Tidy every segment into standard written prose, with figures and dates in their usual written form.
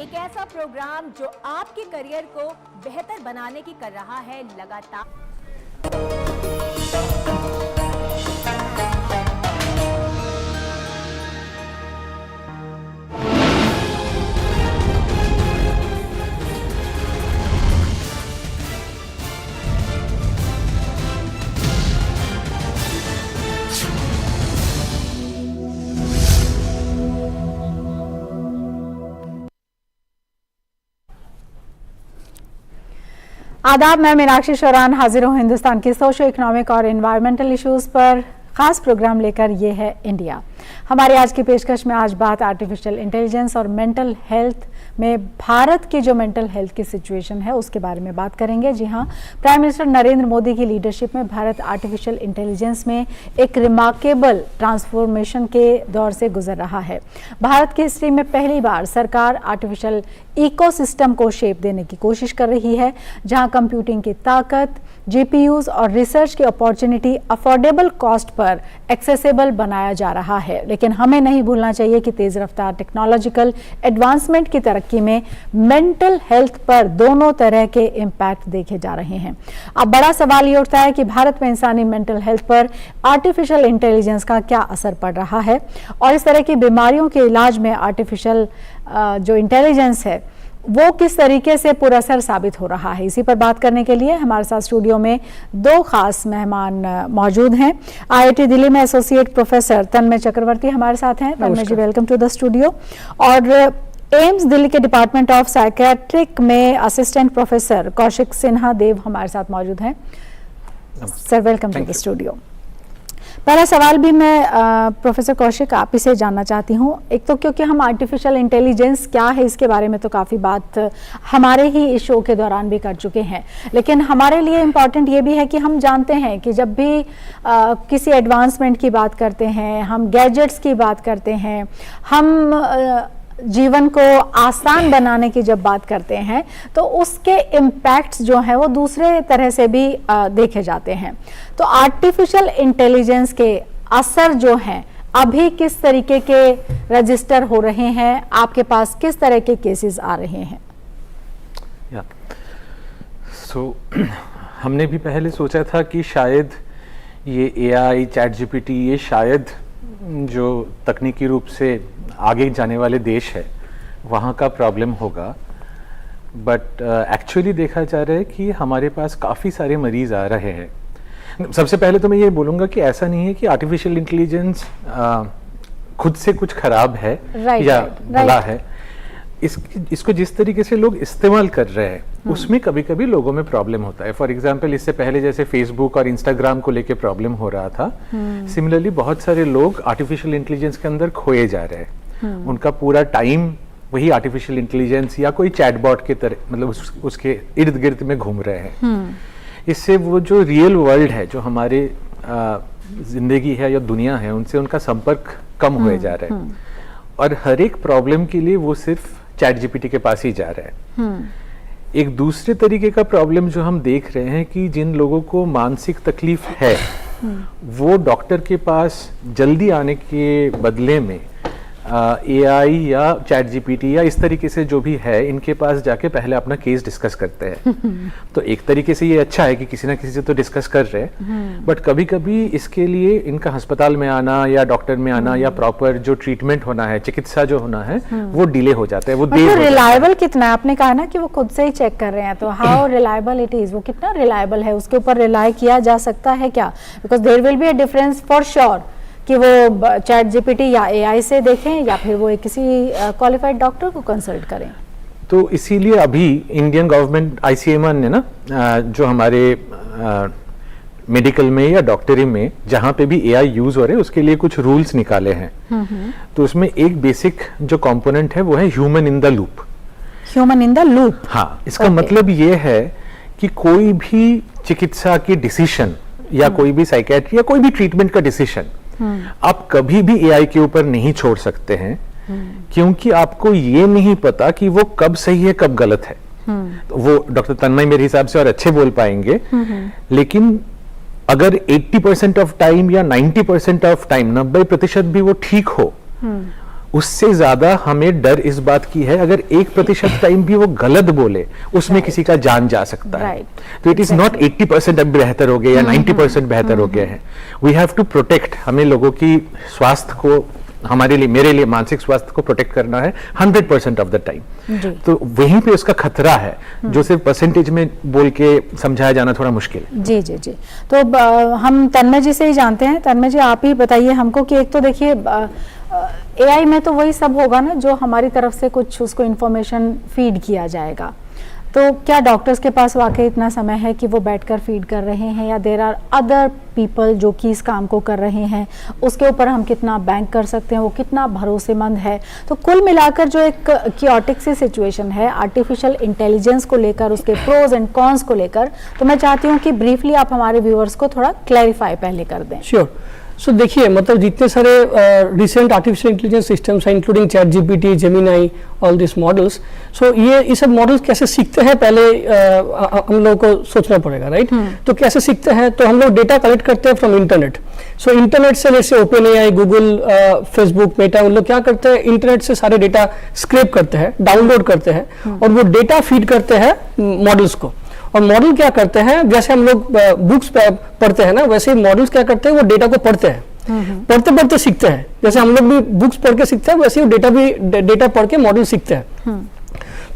एक ऐसा प्रोग्राम जो आपके करियर को बेहतर बनाने की कर रहा है लगातार। आदाब, मैं मीनाक्षी शौरान हाजिर हूँ हिंदुस्तान की सोशो इकोनॉमिक और एनवायरमेंटल इश्यूज़ पर ख़ास प्रोग्राम लेकर। ये है इंडिया। हमारी आज की पेशकश में आज बात आर्टिफिशियल इंटेलिजेंस और मेंटल हेल्थ में भारत की जो मेंटल हेल्थ की सिचुएशन है उसके बारे में बात करेंगे। जी हाँ, प्राइम मिनिस्टर नरेंद्र मोदी की लीडरशिप में भारत आर्टिफिशियल इंटेलिजेंस में एक रिमार्केबल ट्रांसफॉर्मेशन के दौर से गुजर रहा है। भारत की हिस्ट्री में पहली बार सरकार आर्टिफिशियल इकोसिस्टम को शेप देने की कोशिश कर रही है, जहां कंप्यूटिंग की ताकत, जीपीयूज और रिसर्च की opportunity affordable cost per accessible बनाया जा रहा है। लेकिन हमें नहीं भूलना चाहिए कि तेज रफ्तार टेक्नोलॉजिकल एडवांसमेंट की तरक्की में मेंटल हेल्थ पर दोनों तरह के इम्पैक्ट देखे जा रहे हैं। अब बड़ा सवाल ये उठता है कि भारत में इंसानी मेंटल हेल्थ पर आर्टिफिशियल इंटेलिजेंस का क्या असर पड़ रहा है और इस तरह की बीमारियों के इलाज में आर्टिफिशियल जो इंटेलिजेंस है वो किस तरीके से पुरअसर साबित हो रहा है। इसी पर बात करने के लिए हमारे साथ स्टूडियो में दो खास मेहमान मौजूद हैं। आईआईटी दिल्ली में एसोसिएट प्रोफेसर तन्मय चक्रवर्ती हमारे साथ हैं। Tanmay ji, welcome to the studio. और एम्स दिल्ली के डिपार्टमेंट ऑफ साइकेट्रिक में असिस्टेंट प्रोफेसर कौशिक सिन्हा देव हमारे साथ मौजूद हैं। Sir, welcome to the studio. पहला सवाल भी मैं प्रोफेसर कौशिक आप ही से जानना चाहती हूँ। एक तो क्योंकि हम आर्टिफिशियल इंटेलिजेंस क्या है इसके बारे में तो काफ़ी बात हमारे ही इस शो के दौरान भी कर चुके हैं, लेकिन हमारे लिए इम्पॉर्टेंट ये भी है कि हम जानते हैं कि जब भी किसी एडवांसमेंट की बात करते हैं, हम गैजेट्स की बात करते हैं, हम जीवन को आसान बनाने की जब बात करते हैं तो उसके इम्पैक्ट्स जो हैं वो दूसरे तरह से भी देखे जाते हैं। तो आर्टिफिशियल इंटेलिजेंस के असर जो हैं अभी किस तरीके के रजिस्टर हो रहे हैं, आपके पास किस तरह के केसेस आ रहे हैं? हमने भी पहले सोचा था कि शायद ये एआई, चैट जीपीटी, ये शायद जो तकनीकी रूप से आगे जाने वाले देश है वहाँ का प्रॉब्लम होगा, बट एक्चुअली देखा जा रहा है कि हमारे पास काफ़ी सारे मरीज आ रहे हैं। सबसे पहले तो मैं ये बोलूँगा कि ऐसा नहीं है कि आर्टिफिशियल इंटेलिजेंस खुद से कुछ खराब है या भला है। इसको जिस तरीके से लोग इस्तेमाल कर रहे हैं उसमें कभी कभी लोगों में प्रॉब्लम होता है। फॉर एग्जांपल, इससे पहले जैसे फेसबुक और इंस्टाग्राम को लेके प्रॉब्लम हो रहा था, सिमिलरली बहुत सारे लोग आर्टिफिशियल इंटेलिजेंस के अंदर खोए जा रहे हैं। उनका पूरा टाइम वही आर्टिफिशियल इंटेलिजेंस या कोई चैटबॉट के तरह, मतलब उसके इर्द गिर्द में घूम रहे हैं। इससे वो जो रियल वर्ल्ड है, जो हमारे जिंदगी है या दुनिया है, उनसे उनका संपर्क कम हुए जा रहा है। और हर एक प्रॉब्लम के लिए वो सिर्फ चैट जीपीटी के पास ही जा रहा है। एक दूसरे तरीके का प्रॉब्लम जो हम देख रहे हैं कि जिन लोगों को मानसिक तकलीफ है वो डॉक्टर के पास जल्दी आने के बदले में एआई या चैट जीपीटी या इस तरीके से जो भी है इनके पास जाके पहले अपना केस डिस्कस करते हैं। तो एक तरीके से ये अच्छा है कि किसी ना किसी से तो डिस्कस कर रहे हैं, बट कभी कभी इसके लिए इनका अस्पताल में आना या डॉक्टर में आना या प्रॉपर जो ट्रीटमेंट होना है, चिकित्सा जो होना है, वो डिले हो जाता है, वो देर हो जाता है। रिलायबल कितना है? आपने कहा ना कि वो खुद से ही चेक कर रहे हैं, तो हाउ रिलायबल इट इज, वो कितना रिलायबल है, उसके ऊपर रिलाय किया जा सकता है क्या? Because there will be a difference for sure कि वो चैट जीपीटी या एआई से देखें या फिर वो किसी क्वालिफाइड डॉक्टर को कंसल्ट करें। तो इसीलिए अभी इंडियन गवर्नमेंट आईसीएमआर ने ना जो हमारे मेडिकल में या डॉक्टरी में जहाँ पे भी एआई यूज हो रहे हैं उसके लिए कुछ रूल्स निकाले हैं। तो उसमें एक बेसिक जो कंपोनेंट है वो है human in the loop. Human in the loop, हाँ, इसका मतलब ये है कि कोई भी चिकित्सा की डिसीजन या कोई भी साइकेट्री या कोई भी ट्रीटमेंट का डिसीजन आप कभी भी एआई के ऊपर नहीं छोड़ सकते हैं, क्योंकि आपको ये नहीं पता कि वो कब सही है कब गलत है। तो वो डॉक्टर तन्मय मेरे हिसाब से और अच्छे बोल पाएंगे, लेकिन अगर 80% ऑफ टाइम या 90% ऑफ टाइम, 90% भी वो ठीक हो, उससे ज्यादा हमें डर इस बात की है अगर 1% टाइम भी वो गलत बोले उसमें किसी का जान जा सकता है। तो इट इज नॉट 80% अब बेहतर हो गया या 90% बेहतर हो गया है। वी हैव टू प्रोटेक्ट, हमें लोगों की स्वास्थ्य को, हमारे लिए, मेरे लिए मानसिक स्वास्थ्य को प्रोटेक्ट करना है 100% ऑफ द टाइम। तो वहीं पे उसका खतरा है जो सिर्फ परसेंटेज में बोल के समझाया जाना थोड़ा मुश्किल है। जी जी जी। तो हम तन्मय जी से ही जानते हैं। तन्मय जी, आप ही बताइए हमको कि एक तो देखिए एआई में तो वही सब होगा ना जो हमारी तरफ से कुछ उसको इंफॉर्मेशन फीड किया जाएगा, तो क्या डॉक्टर्स के पास वाकई इतना समय है कि वो बैठकर फीड कर रहे हैं, या देयर आर अदर पीपल जो कि इस काम को कर रहे हैं, उसके ऊपर हम कितना बैंक कर सकते हैं, वो कितना भरोसेमंद है? तो कुल मिलाकर जो एक कियोटिक सी सिचुएशन है आर्टिफिशियल इंटेलिजेंस को लेकर, उसके प्रोज एंड कॉन्स को लेकर, तो मैं चाहती हूँ कि ब्रीफली आप हमारे व्यूअर्स को थोड़ा क्लैरिफाई पहले कर दें। श्योर। सो देखिए, मतलब जितने सारे रिसेंट आर्टिफिशियल इंटेलिजेंस सिस्टम्स हैं, including chat GPT, Gemini, all this models, so ये सब मॉडल्स कैसे सीखते हैं पहले हम लोगों को सोचना पड़ेगा, राइट? तो कैसे सीखते हैं? तो हम लोग डेटा कलेक्ट करते हैं फ्रॉम इंटरनेट। सो इंटरनेट से, जैसे open AI, Google, Facebook, Meta, उन लोग क्या करते हैं, इंटरनेट से सारे डेटा स्क्रैप करते हैं, डाउनलोड करते हैं और वो डेटा फीड करते हैं मॉडल्स को। और मॉडल क्या करते हैं, जैसे हम लोग बुक्स पढ़ते हैं ना, वैसे ही मॉडल्स क्या करते हैं, वो डेटा को पढ़ते हैं, पढ़ते पढ़ते सीखते हैं। जैसे हम लोग भी बुक्स पढ़ के सीखते हैं, वैसे ही डेटा पढ़ के मॉडल सीखते हैं।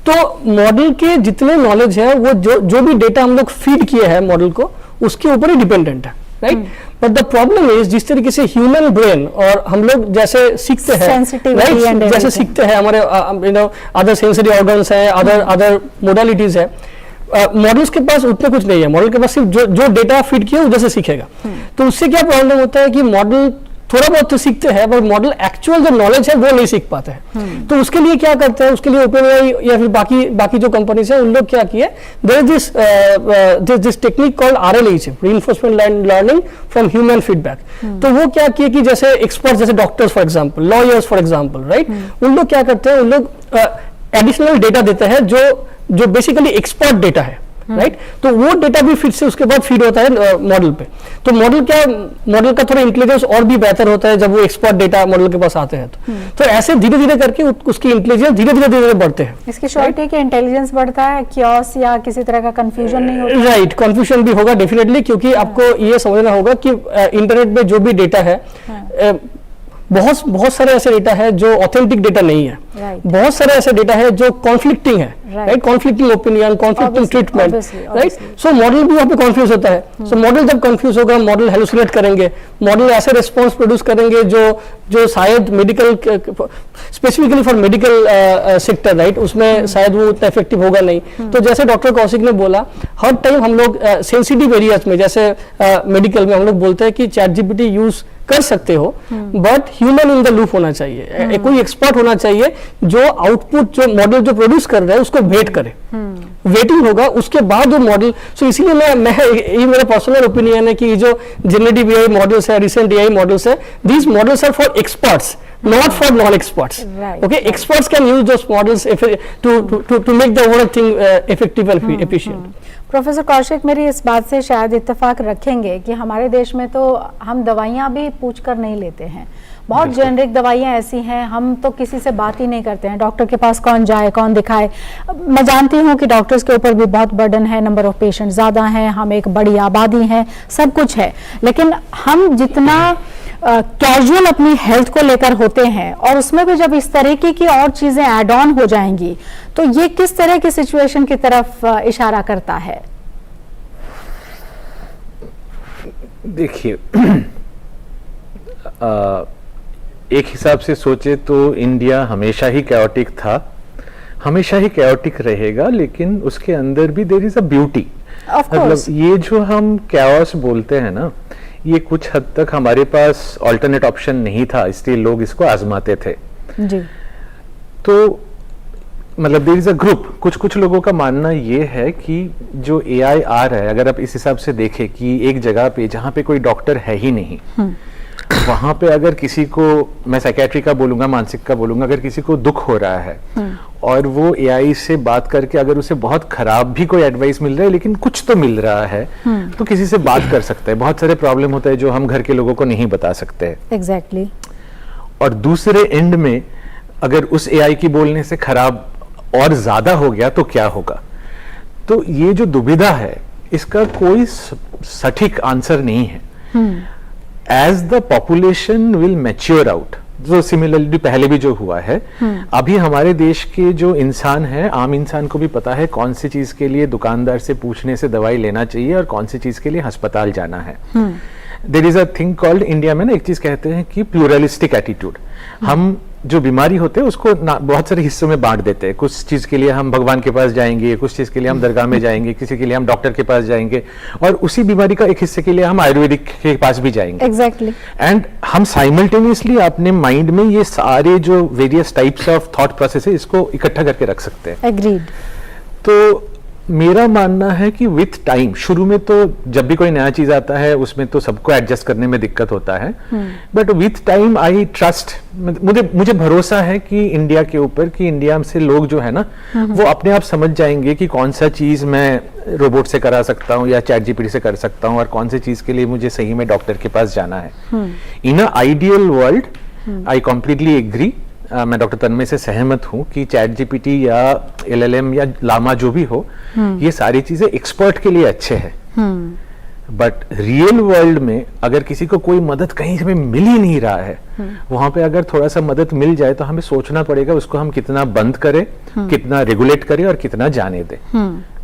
तो मॉडल के जितने नॉलेज है, वो जो भी डेटा हम लोग फीड किए हैं मॉडल को, उसके ऊपर ही डिपेंडेंट है, right? But the problem is, जिस तरीके से ह्यूमन ब्रेन और हम लोग जैसे सीखते हैं, राइट, जैसे सीखते हैं, हमारे अदर सेंसरी ऑर्गन्स है, अदर मोडालिटीज है, मॉडल्स के पास उतना कुछ नहीं है। मॉडल के पास सिर्फ जो डेटा फीड किया उधर से सीखेगा। तो उससे क्या प्रॉब्लम होता है कि मॉडल थोड़ा बहुत तो सीखते हैं, पर मॉडल एक्चुअल जो नॉलेज है वो नहीं सीख पाते हैं। तो उसके लिए क्या करते हैं, उसके लिए ओपनएआई या फिर बाकी जो कंपनीज है, उन लोग क्या किए, there is this technique called RLHF, reinforcement learning from human feedback. तो वो क्या किए कि जैसे एक्सपर्ट, जैसे doctors for example, lawyers for example, right, उन लोग क्या करते हैं, उन लोग एडिशनल डेटा देते हैं जो बेसिकली एक्सपर्ट डेटा है, राइट? तो वो डेटा भी फिर से उसके बाद फीड होता है मॉडल पे। तो मॉडल का थोड़ा इंटेलिजेंस और भी बेहतर होता है जब वो एक्सपर्ट डेटा मॉडल के पास आते हैं। तो ऐसे धीरे धीरे करके उसकी इंटेलिजेंस धीरे धीरे बढ़ते हैं। इसकी श्योरिटी है कि इंटेलिजेंस बढ़ता है, क्योस या किसी तरह का कंफ्यूजन नहीं होता? राइट, कंफ्यूजन भी होगा डेफिनेटली, क्योंकि आपको ये समझना होगा कि इंटरनेट में जो भी डेटा है, बहुत सारे ऐसे डेटा है जो ऑथेंटिक डेटा नहीं है, बहुत सारे ऐसे डेटा है जो कॉन्फ्लिक्टिंग है, right? Conflicting opinion, conflicting treatment, right? So model भी वहाँ पे कंफ्यूज होता है। सो मॉडल जब कंफ्यूज होगा, मॉडल हेलुसिनेट करेंगे, मॉडल ऐसे रिस्पॉन्स प्रोड्यूस करेंगे जो शायद medical, specifically for medical sector, right, उसमें शायद वो उतना इफेक्टिव होगा नहीं। तो जैसे डॉक्टर कौशिक ने बोला, हर टाइम हम लोग सेंसिटिव एरियाज में, जैसे मेडिकल में हम लोग बोलते हैं कि चैट जीपीटी यूज कर सकते हो, but human in the loop होना चाहिए, कोई एक्सपर्ट होना चाहिए जो आउटपुट, जो मॉडल जो प्रोड्यूस कर रहा है उसको वेट करे, वेटिंग होगा, उसके बाद जो मॉडल। सो इसीलिए मैं ये मेरा पर्सनल ओपिनियन है कि जो जनरेटिव एआई मॉडल्स है, रिसेंट एआई मॉडल्स है, these models are for experts, not for non-experts. Okay, experts can use those models to make the whole thing effective and efficient. Professor Kaushik, मेरी इस बात से शायद इत्तेफाक रखेंगे कि हमारे देश में तो हम दवाइयाँ भी पूछ कर नहीं लेते हैं। बहुत जेनरिक दवाइयाँ ऐसी हैं, हम तो किसी से बात ही नहीं करते हैं, डॉक्टर के पास कौन जाए, कौन दिखाए। मैं जानती हूँ कि डॉक्टर्स के ऊपर भी बहुत बर्डन है, नंबर ऑफ पेशेंट ज़्यादा हैं, हम एक बड़ी आबादी है, सब कुछ है, लेकिन हम जितना कैजुअल अपनी हेल्थ को लेकर होते हैं, और उसमें भी जब इस तरीके की और चीज़ें ऐड ऑन हो जाएंगी, तो ये किस तरह की सिचुएशन की तरफ इशारा करता है? देखिए, एक हिसाब से सोचे तो इंडिया हमेशा ही कैओटिक था, हमेशा ही कैओटिक रहेगा, लेकिन उसके अंदर भी देयर इज अ ब्यूटी। मतलब ये जो हम कैओस बोलते हैं ना, ये कुछ हद तक हमारे पास ऑल्टरनेट ऑप्शन नहीं था, इसलिए लोग इसको आजमाते थे जी। तो मतलब देयर इज अ ग्रुप, कुछ लोगों का मानना ये है कि जो एआई आ रहा है, अगर आप इस हिसाब से देखें कि एक जगह पे जहाँ पे कोई डॉक्टर है ही नहीं, वहां पे अगर किसी को, मैं साइकेट्री का बोलूंगा, मानसिक का बोलूंगा, अगर किसी को दुख हो रहा है और वो एआई से बात करके अगर उसे बहुत खराब भी कोई एडवाइस मिल रहा है, लेकिन कुछ तो मिल रहा है, तो किसी से बात कर सकता है। बहुत सारे प्रॉब्लम होता है जो हम घर के लोगों को नहीं बता सकते। एग्जैक्टली। और दूसरे एंड में अगर उस एआई की बोलने से खराब और ज्यादा हो गया तो क्या होगा? तो ये जो दुविधा है इसका कोई सटीक आंसर नहीं है. As the population will mature out, जो सिमिलरली पहले भी जो हुआ है, अभी हमारे देश के जो इंसान है, आम इंसान को भी पता है कौन सी चीज के लिए दुकानदार से पूछने से दवाई लेना चाहिए और कौन सी चीज के लिए अस्पताल जाना है. There is a thing called, India में ना एक चीज कहते हैं कि प्लूरलिस्टिक एटीट्यूड. हम जो बीमारी होते हैं उसको बहुत सारे हिस्सों में बांट देते हैं. कुछ चीज के लिए हम भगवान के पास जाएंगे, कुछ चीज के लिए हम दरगाह में जाएंगे, किसी के लिए हम डॉक्टर के पास जाएंगे, और उसी बीमारी का एक हिस्से के लिए हम आयुर्वेदिक के पास भी जाएंगे. एग्जैक्टली. एंड हम साइमल्टेनियसली अपने माइंड में ये सारे जो various types of thought process है इसको इकट्ठा करके रख सकते हैं. एग्रीड. तो मेरा मानना है कि विथ टाइम, शुरू में तो जब भी कोई नया चीज आता है उसमें तो सबको एडजस्ट करने में दिक्कत होता है, but with time I trust, मुझे भरोसा है कि इंडिया के ऊपर, कि इंडिया से लोग जो है ना वो अपने आप समझ जाएंगे कि कौन सा चीज मैं रोबोट से करा सकता हूँ या चैट जीपीटी से कर सकता हूँ और कौन सी चीज के लिए मुझे सही में डॉक्टर के पास जाना है. In a ideal world I completely agree, मैं डॉक्टर तन्मय से सहमत हूं कि चैट जीपीटी या एलएलएम या लामा जो भी हो, ये सारी चीजें एक्सपर्ट के लिए अच्छे हैं. बट रियल वर्ल्ड में अगर किसी को कोई मदद कहीं से मिल ही नहीं रहा है, वहां पे अगर थोड़ा सा मदद मिल जाए तो हमें सोचना पड़ेगा उसको हम कितना बंद करें, कितना रेगुलेट करें और कितना जाने दें.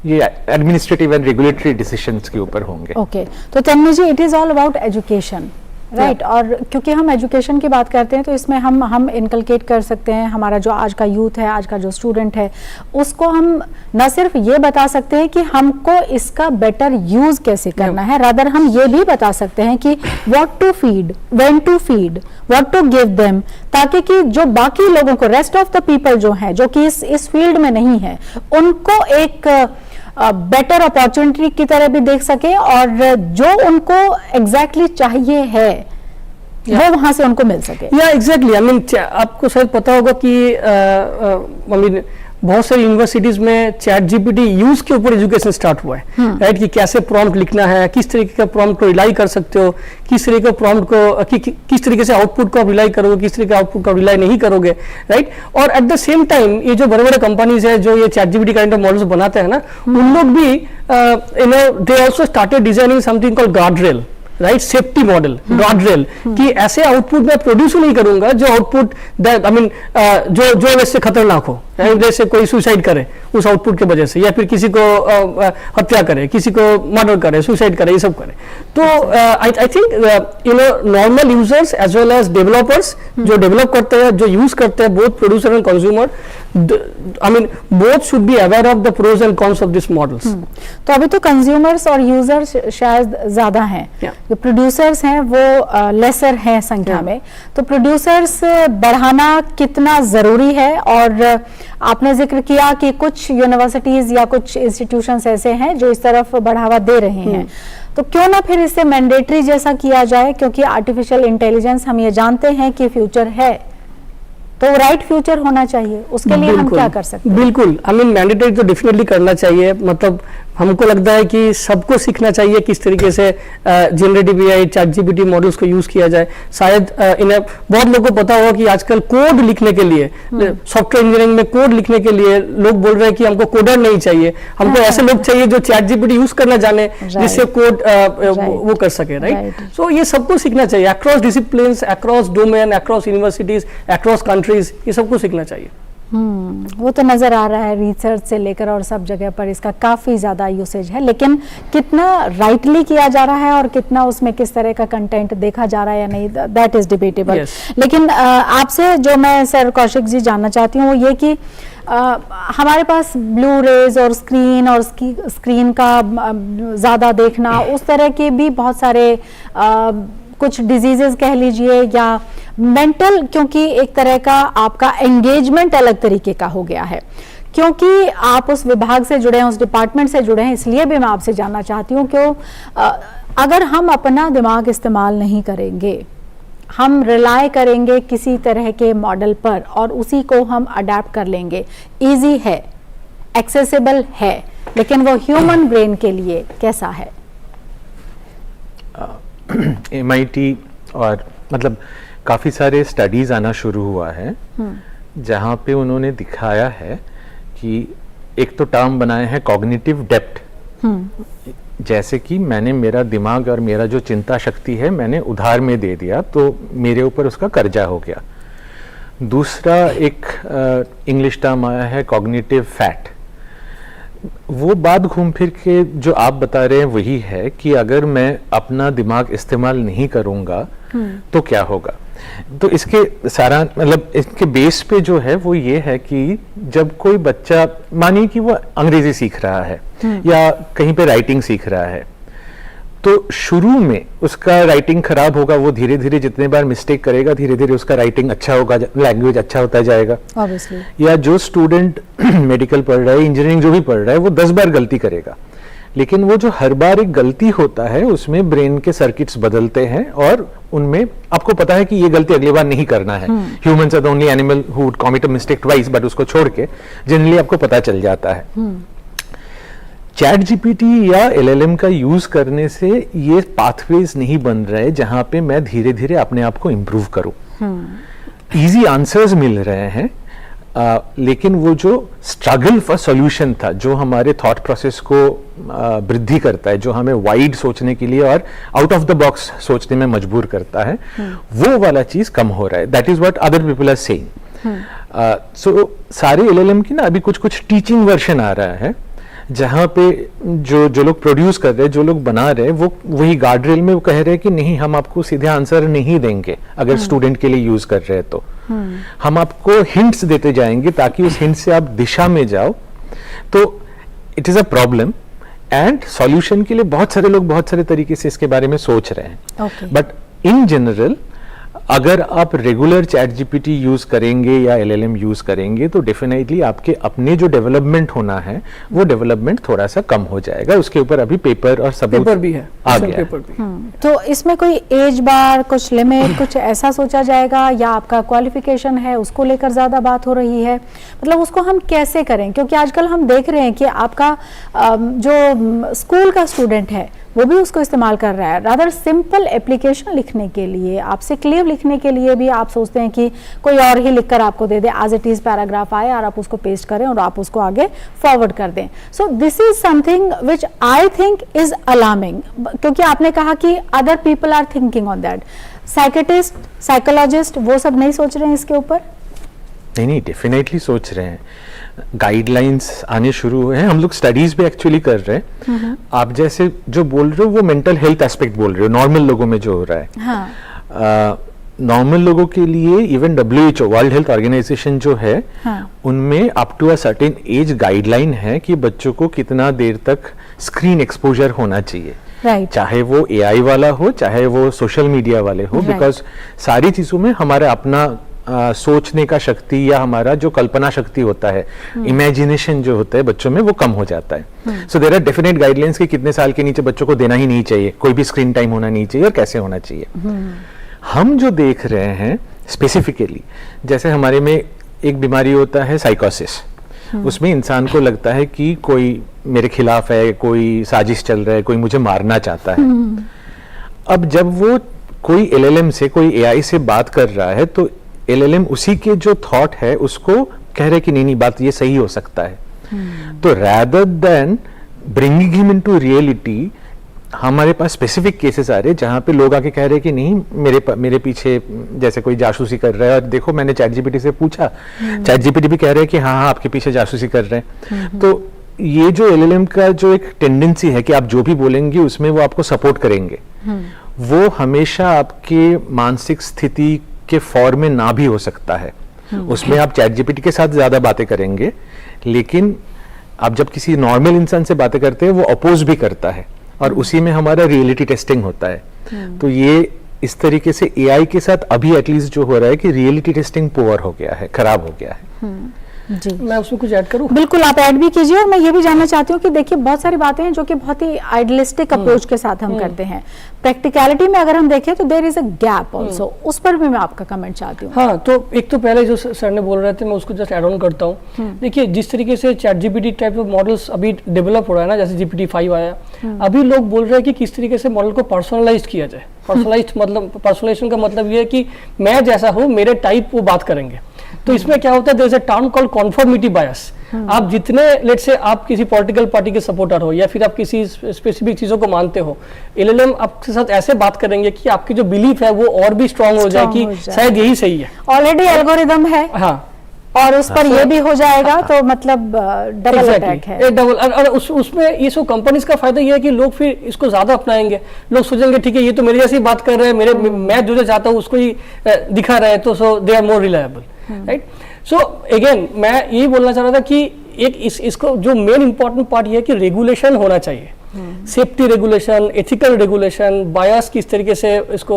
ये एडमिनिस्ट्रेटिव एंड रेगुलेटरी डिसीजंस के ऊपर होंगे. ओके. तो Tanmay ji, it is all about education, right. और क्योंकि हम एजुकेशन की बात करते हैं तो इसमें हम इनकलकेट कर सकते हैं, हमारा जो आज का यूथ है, आज का जो स्टूडेंट है, उसको हम न सिर्फ ये बता सकते हैं कि हमको इसका बेटर यूज कैसे करना है, रादर हम ये भी बता सकते हैं कि what to feed, when to feed, what to give them, ताकि कि जो बाकी लोगों को, रेस्ट ऑफ द पीपल जो है, जो कि इस फील्ड में नहीं है, उनको एक बेटर अपॉर्चुनिटी की तरह भी देख सके और जो उनको एग्जैक्टली चाहिए है वो वहां से उनको मिल सके. या एग्जैक्टली. आई मीन आपको शायद पता होगा कि आई मीन बहुत सारी यूनिवर्सिटीज में चैट जीपीटी यूज के ऊपर एजुकेशन स्टार्ट हुआ है, राइट. कि कैसे प्रॉम्प्ट लिखना है, किस तरीके का प्रॉम्प्ट को रिलाई कर सकते हो, किस तरीके का प्रॉम्प्ट को किस तरीके से आउटपुट को आप रिलाई करोगे, किस तरीके का आउटपुट को रिलाई नहीं करोगे, राइट. और एट द सेम टाइम ये जो बड़े बड़े कंपनीज है जो ये chat GPT kind of models बनाते हैं ना, उन लोग भी they also started designing something called guard right, safety model, guard rail, कि ऐसे आउटपुट मैं प्रोड्यूस नहीं करूंगा जो आउटपुट आई मीन जो वैसे खतरनाक हो, जैसे कोई सुसाइड करे उस आउटपुट के वजह से, या फिर किसी को हत्या करे, किसी को मर्डर करे, सुसाइड करे, ये सब करे. तो I think normal users as well as developers जो डेवलप करते हैं, जो यूज करते हैं, both producer and consumer, I mean both should be aware of the pros and cons of this models. तो अभी तो कंज्यूमर्स और यूजर्स शायद ज्यादा हैं, जो प्रोड्यूसर्स हैं वो लेसर हैं संख्या में. तो प्रोड्यूसर्स बढ़ाना कितना जरूरी है? और आपने जिक्र किया कि कुछ यूनिवर्सिटीज या कुछ इंस्टीट्यूशंस ऐसे हैं जो इस तरफ बढ़ावा दे रहे हैं, तो क्यों ना फिर इससे मैंडेटरी जैसा किया जाए, क्योंकि आर्टिफिशियल इंटेलिजेंस हम ये जानते हैं कि फ्यूचर है, तो राइट फ्यूचर होना चाहिए, उसके लिए हम क्या कर सकते हैं? बिल्कुल. आई मीन मैंडेटरी तो डेफिनेटली करना चाहिए. मतलब हमको लगता है कि सबको सीखना चाहिए किस तरीके से generative AI, chat GPT models को यूज किया जाए. शायद इन्हें बहुत लोगों को पता होगा कि आजकल कोड लिखने के लिए, सॉफ्टवेयर इंजीनियरिंग में कोड लिखने के लिए लोग बोल रहे हैं कि हमको कोडर नहीं चाहिए, हमको ऐसे लोग चाहिए जो चैट जीपीटी यूज करना जाने, जिससे कोड वो कर सके, राइट. सो ये सबको सीखना चाहिए, across disciplines, across domain, across universities, across countries, ये सबको सीखना चाहिए. वो तो नजर आ रहा है रिसर्च से लेकर और सब जगह पर इसका काफी ज्यादा यूसेज है, लेकिन कितना राइटली किया जा रहा है और कितना उसमें किस तरह का कंटेंट देखा जा रहा है या नहीं, दैट इज डिबेटेबल. लेकिन आपसे जो मैं सर कौशिक जी जानना चाहती हूँ वो ये कि हमारे पास ब्लू रेज और स्क्रीन का ज्यादा देखना, उस तरह के भी बहुत सारे कुछ डिजीजेस कह लीजिए या मेंटल, क्योंकि एक तरह का आपका एंगेजमेंट अलग तरीके का हो गया है, क्योंकि आप उस विभाग से जुड़े हैं, उस डिपार्टमेंट से जुड़े हैं, इसलिए भी मैं आपसे जानना चाहती हूँ कि अगर हम अपना दिमाग इस्तेमाल नहीं करेंगे, हम रिलाय करेंगे किसी तरह के मॉडल पर और उसी को हम अडेप्ट कर लेंगे, इजी है, एक्सेसिबल है, लेकिन वो ह्यूमन ब्रेन के लिए कैसा है? MIT और मतलब काफ़ी सारे स्टडीज़ आना शुरू हुआ है जहाँ पे उन्होंने दिखाया है कि एक तो टर्म बनाए हैं कॉग्निटिव डेप्थ, जैसे कि मैंने मेरा दिमाग और मेरा जो चिंता शक्ति है मैंने उधार में दे दिया तो मेरे ऊपर उसका कर्जा हो गया। दूसरा एक इंग्लिश टर्म आया है कॉग्निटिव फैट। वो बात घूम फिर के जो आप बता रहे हैं वही है कि अगर मैं अपना दिमाग इस्तेमाल नहीं करूंगा तो क्या होगा। तो इसके सारा मतलब इसके बेस पे जो है वो ये है कि जब कोई बच्चा मानिए कि वो अंग्रेजी सीख रहा है या कहीं पे राइटिंग सीख रहा है, तो शुरू में उसका राइटिंग खराब होगा, वो धीरे धीरे जितने बार मिस्टेक करेगा धीरे धीरे उसका राइटिंग अच्छा होगा, लैंग्वेज अच्छा होता जाएगा। ऑब्वियसली। या जो स्टूडेंट मेडिकल पढ़ रहा है, इंजीनियरिंग जो भी पढ़ रहा है, वो 10 बार गलती करेगा, लेकिन वो जो हर बार एक गलती होता है उसमें ब्रेन के सर्किट्स बदलते हैं और उनमें आपको पता है कि ये गलती अगली बार नहीं करना है। Humans are the only animal who would commit a mistake twice, but उसको छोड़ के जनरली आपको पता चल जाता है। चैट जीपीटी या एलएलएम का यूज करने से ये पाथवेज नहीं बन रहे जहां पे मैं धीरे धीरे अपने आप को इंप्रूव करूं। इजी आंसर्स मिल रहे हैं, लेकिन वो जो स्ट्रगल फॉर सॉल्यूशन था, जो हमारे थॉट प्रोसेस को वृद्धि करता है, जो हमें वाइड सोचने के लिए और आउट ऑफ द बॉक्स सोचने में मजबूर करता है, वो वाला चीज कम हो रहा है। That is what other people are saying. So सारे एलएलएम की ना अभी कुछ कुछ टीचिंग वर्जन आ रहा है जहां पे जो लोग प्रोड्यूस कर रहे हैं, जो लोग बना रहे हैं, वो वही गार्ड रेल में वो कह रहे हैं कि नहीं, हम आपको सीधे आंसर नहीं देंगे अगर स्टूडेंट के लिए यूज कर रहे हैं तो हम आपको हिंट्स देते जाएंगे ताकि उस हिंट से आप दिशा में जाओ। तो it is a problem and solution के लिए बहुत सारे लोग बहुत सारे तरीके से इसके बारे में सोच रहे हैं। बट इन जनरल अगर आप रेगुलर चैट जीपीटी यूज करेंगे या एलएलएम यूज करेंगे तो डेफिनेटली आपके अपने जो डेवलपमेंट होना है वो डेवलपमेंट थोड़ा सा कम हो जाएगा। उसके ऊपर अभी पेपर और सबूत पेपर भी है, आ गया पेपर भी। तो इसमें कोई एज बार, कुछ लिमिट, कुछ ऐसा सोचा जाएगा या आपका क्वालिफिकेशन है उसको लेकर ज्यादा बात हो रही है? मतलब उसको हम कैसे करें, क्योंकि आजकल हम देख रहे हैं कि आपका जो स्कूल का स्टूडेंट है वो भी उसको इस्तेमाल कर रहा है। रादर सिंपल एप्लीकेशन लिखने के लिए, आपसे क्लियर लिखने के लिए भी आप सोचते हैं कि कोई और ही लिखकर आपको दे दे, एज इट इज पैराग्राफ आए और आप उसको पेस्ट करें और आप उसको आगे फॉरवर्ड कर दें। So this is something which I think is alarming, क्योंकि आपने कहा कि other people are thinking on that. Psychiatrist, psychologist वो सब नहीं सोच रहे हैं इसके ऊपर? नहीं, डेफिनेटली सोच रहे हैं। गाइडलाइंस आने शुरू हुए हैं, हम लोग स्टडीज भी एक्चुअली कर रहे हैं। आप जैसे जो बोल रहे हो वो मेंटल हेल्थ एस्पेक्ट बोल रहे हो, नॉर्मल लोगों में जो हो रहा है। नॉर्मल लोगों के लिए even WHO world health organization जो है उनमें up to a certain age guideline है कि बच्चों को कितना देर तक स्क्रीन एक्सपोजर होना चाहिए। चाहे वो AI वाला हो, चाहे वो सोशल मीडिया वाले हो, बिकॉज सारी चीजों में हमारा अपना सोचने का शक्ति या हमारा जो कल्पना शक्ति होता है, इमेजिनेशन जो होता है बच्चों में, वो कम हो जाता है। So there are definite guidelines कि कितने साल के नीचे बच्चों को देना ही नहीं चाहिए, कोई भी स्क्रीन टाइम होना नहीं चाहिए और कैसे होना चाहिए। हम जो देख रहे हैं स्पेसिफिकली, जैसे हमारे में एक बीमारी होता है साइकोसिस, उसमें इंसान को लगता है कि कोई मेरे खिलाफ है, कोई साजिश चल रहा है, कोई मुझे मारना चाहता है। अब जब वो कोई LLM से, कोई AI से बात कर रहा है तो LLM उसी के जो थॉट है उसको कह रहे कि नहीं बात ये सही हो सकता है। तो rather than bringing him into reality, हमारे पास स्पेसिफिक केसेस आ रहे हैं जहां पे लोग आके कह रहे हैं कि नहीं, मेरे पीछे जैसे कोई जासूसी कर रहा है और देखो मैंने चैट जीपीटी से पूछा, चैट जीपीटी भी कह रहे हैं कि हाँ आपके पीछे जासूसी कर रहे हैं। तो ये जो LLM का जो एक टेंडेंसी है कि आप जो भी बोलेंगे उसमें वो आपको सपोर्ट करेंगे, वो हमेशा आपके मानसिक स्थिति के फॉर्म में ना भी हो सकता है। उसमें आप चैट जीपीटी के साथ ज्यादा बातें करेंगे, लेकिन आप जब किसी नॉर्मल इंसान से बातें करते हैं वो अपोज भी करता है और उसी में हमारा रियलिटी टेस्टिंग होता है। तो ये इस तरीके से AI के साथ अभी एटलीस्ट जो हो रहा है कि रियलिटी टेस्टिंग पुअर हो गया है, खराब हो गया है। जी, मैं उसमें कुछ ऐड करूं? बिल्कुल, आप ऐड भी कीजिए। और मैं ये भी जानना चाहती हूँ कि देखिए बहुत सारी बातें हैं जो कि बहुत ही आइडियलिस्टिक अप्रोच के साथ हम करते हैं, प्रैक्टिकलिटी में अगर हम देखें तो there is a gap also. उस पर भी मैं आपका कमेंट चाहती हूँ। हाँ, तो एक तो पहले जो सर ने बोल रहे थे मैं उसको जस्ट ऐड ऑन करता हूँ। देखिए जिस तरीके से chat GPT type of models अभी डेवलप हो रहा है ना, जैसे GPT-5 आया, अभी लोग बोल रहे हैं कि किस तरीके से मॉडल को पर्सनलाइज किया जाए। पर्सनलाइज मतलब, पर्सनलाइजेशन का मतलब ये है कि मैं जैसा हूँ मेरे टाइप वो बात करेंगे। तो इसमें क्या होता है, there is a term called conformity bias. आप जितने लेट्स से आप किसी पॉलिटिकल पार्टी के सपोर्टर हो या फिर आप किसी स्पेसिफिक चीजों को मानते हो, एलएलएम आपके साथ ऐसे बात करेंगे कि आपकी जो बिलीफ है वो और भी स्ट्रांग हो जाए कि शायद यही सही है। ऑलरेडी एल्गोरिदम है, हाँ, और उस पर ये भी हो जाएगा, तो मतलब डबल अटैक है। डबल, और उसमें ये सब कंपनीज का फायदा ये है कि लोग फिर इसको ज्यादा अपनाएंगे। लोग सोचेंगे ठीक है, ये तो मेरे जैसी बात कर रहे हैं, मैं जो चाहता हूँ उसको ही दिखा रहे हैं, तो so they are more reliable, right. So again मैं यही बोलना चाह रहा था कि एक इसको जो मेन इंपॉर्टेंट पार्ट ये है कि रेगुलेशन होना चाहिए, सेफ्टी रेगुलेशन, एथिकल रेगुलेशन, बायस किस तरीके से इसको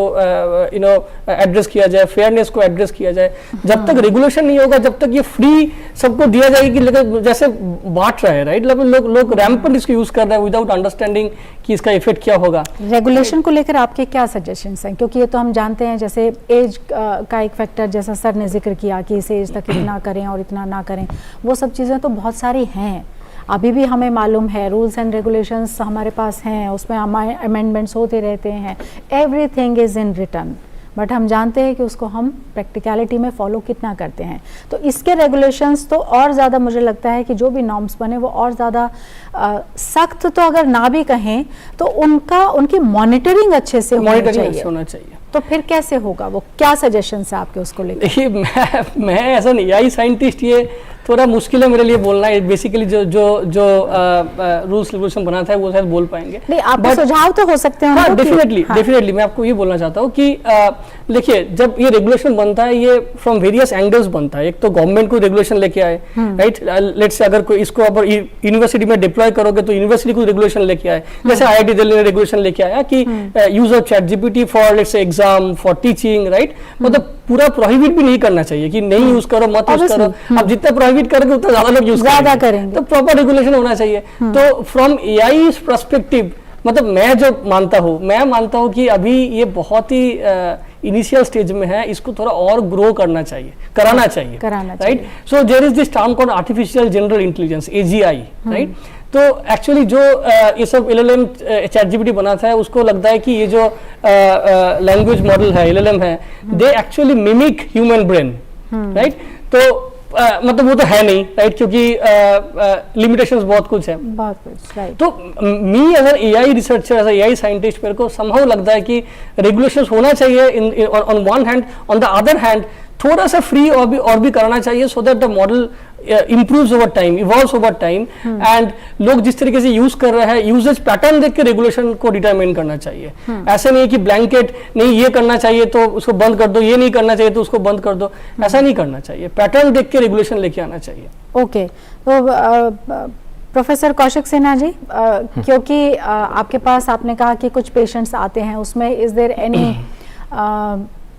एड्रेस किया जाए, फेयरनेस को एड्रेस किया जाए। जब तक रेगुलेशन नहीं होगा, जब तक ये फ्री सबको दिया जाएगी, लेकिन जैसे बांट रहे हैं, राइट, लोग रैम्पेंट इसको यूज कर रहे हैं विदाउट अंडरस्टैंडिंग कि इसका इफेक्ट क्या होगा। रेगुलेशन को लेकर आपके क्या सजेशंस हैं? क्योंकि ये तो हम जानते हैं, जैसे एज का एक फैक्टर, जैसा सर ने जिक्र किया कि इस एज तक इतना करें और इतना ना करें, वो सब चीज़ें तो बहुत सारी हैं, अभी भी हमें मालूम है, रूल्स एंड रेगुलेशंस हमारे पास हैं, उसमें हमारे अमेंडमेंट्स होते रहते हैं, everything is in return, but हम जानते हैं कि उसको हम प्रैक्टिकलिटी में फॉलो कितना करते हैं। तो इसके रेगुलेशंस तो और ज़्यादा, मुझे लगता है कि जो भी नॉर्म्स बने वो और ज़्यादा सख्त तो अगर ना भी कहें तो उनकी मॉनिटरिंग अच्छे से होना चाहिए। तो फिर कैसे होगा वो? क्या सजेशंस है आपके उसको लेकर? देखिए, मैं ऐसा नहीं, एआई साइंटिस्ट, ये थोड़ा मुश्किल है मेरे लिए बोलना है। बेसिकली जो रूल्स रेगुलेशन बनाता है वो शायद बोल पाएंगे। नहीं, आपके सुझाव तो हो सकते हैं। हाँ, डेफिनेटली मैं आपको ये बोलना चाहता हूँ कि देखिए, जब ये रेगुलेशन बनता है, ये फ्रॉम वेरियस एंगल्स बनता है। एक तो गवर्नमेंट को रेगुलेशन लेके आए, राइट, लेट्स से अगर कोई इसको अगर यूनिवर्सिटी में डिप्लॉय करोगे तो यूनिवर्सिटी को रेगुलेशन लेके आए। जैसे आईआईटी दिल्ली ने रेगुलेशन लेके आया कि use of ChatGPT for let's say exam, for teaching, right, मतलब पूरा प्रोहिबिट भी नहीं करना चाहिए कि नहीं यूज करो, मत यूज करो। अब जितना प्रोहिबिट करोगे उतना ज्यादा लोग यूज करेंगे, तो प्रॉपर रेगुलेशन होना चाहिए। तो फ्रॉम एआई पर्सपेक्टिव, मतलब मैं मानता हूँ कि अभी ये बहुत ही इनिशियल स्टेज में है, इसको थोड़ा और ग्रो कराना चाहिए, right. So there is this term called artificial general intelligence, AGI, right. तो एक्चुअली जो ये सब LLM ChatGPT बनाता है, उसको लगता है कि ये जो लैंग्वेज मॉडल है, LLM है, they actually mimic human brain, right. तो मतलब वो तो है नहीं, राइट, क्योंकि लिमिटेशंस बहुत कुछ है। राइट। तो me as AI researcher, as AI scientist, मेरे को समहाउ लगता है कि रेगुलेशंस होना चाहिए on one hand, on the other hand थोड़ा सा फ्री और भी करना चाहिए, so that the model improves over time, evolves over time, and लोग जिस तरीके से यूज कर रहे हैं, यूजेज पैटर्न देख के रेगुलेशन को डिटरमाइन करना चाहिए। ऐसे नहीं कि ब्लैंकेट, नहीं ये करना चाहिए तो उसको बंद कर दो, ये नहीं करना चाहिए तो उसको बंद कर दो, ऐसा नहीं करना चाहिए। पैटर्न देख के रेगुलेशन लेके आना चाहिए। ओके, तो प्रोफेसर कौशिक सिन्हा जी, क्योंकि आपके पास आपने कहा कि कुछ पेशेंट्स आते हैं, उसमें इज देयर एनी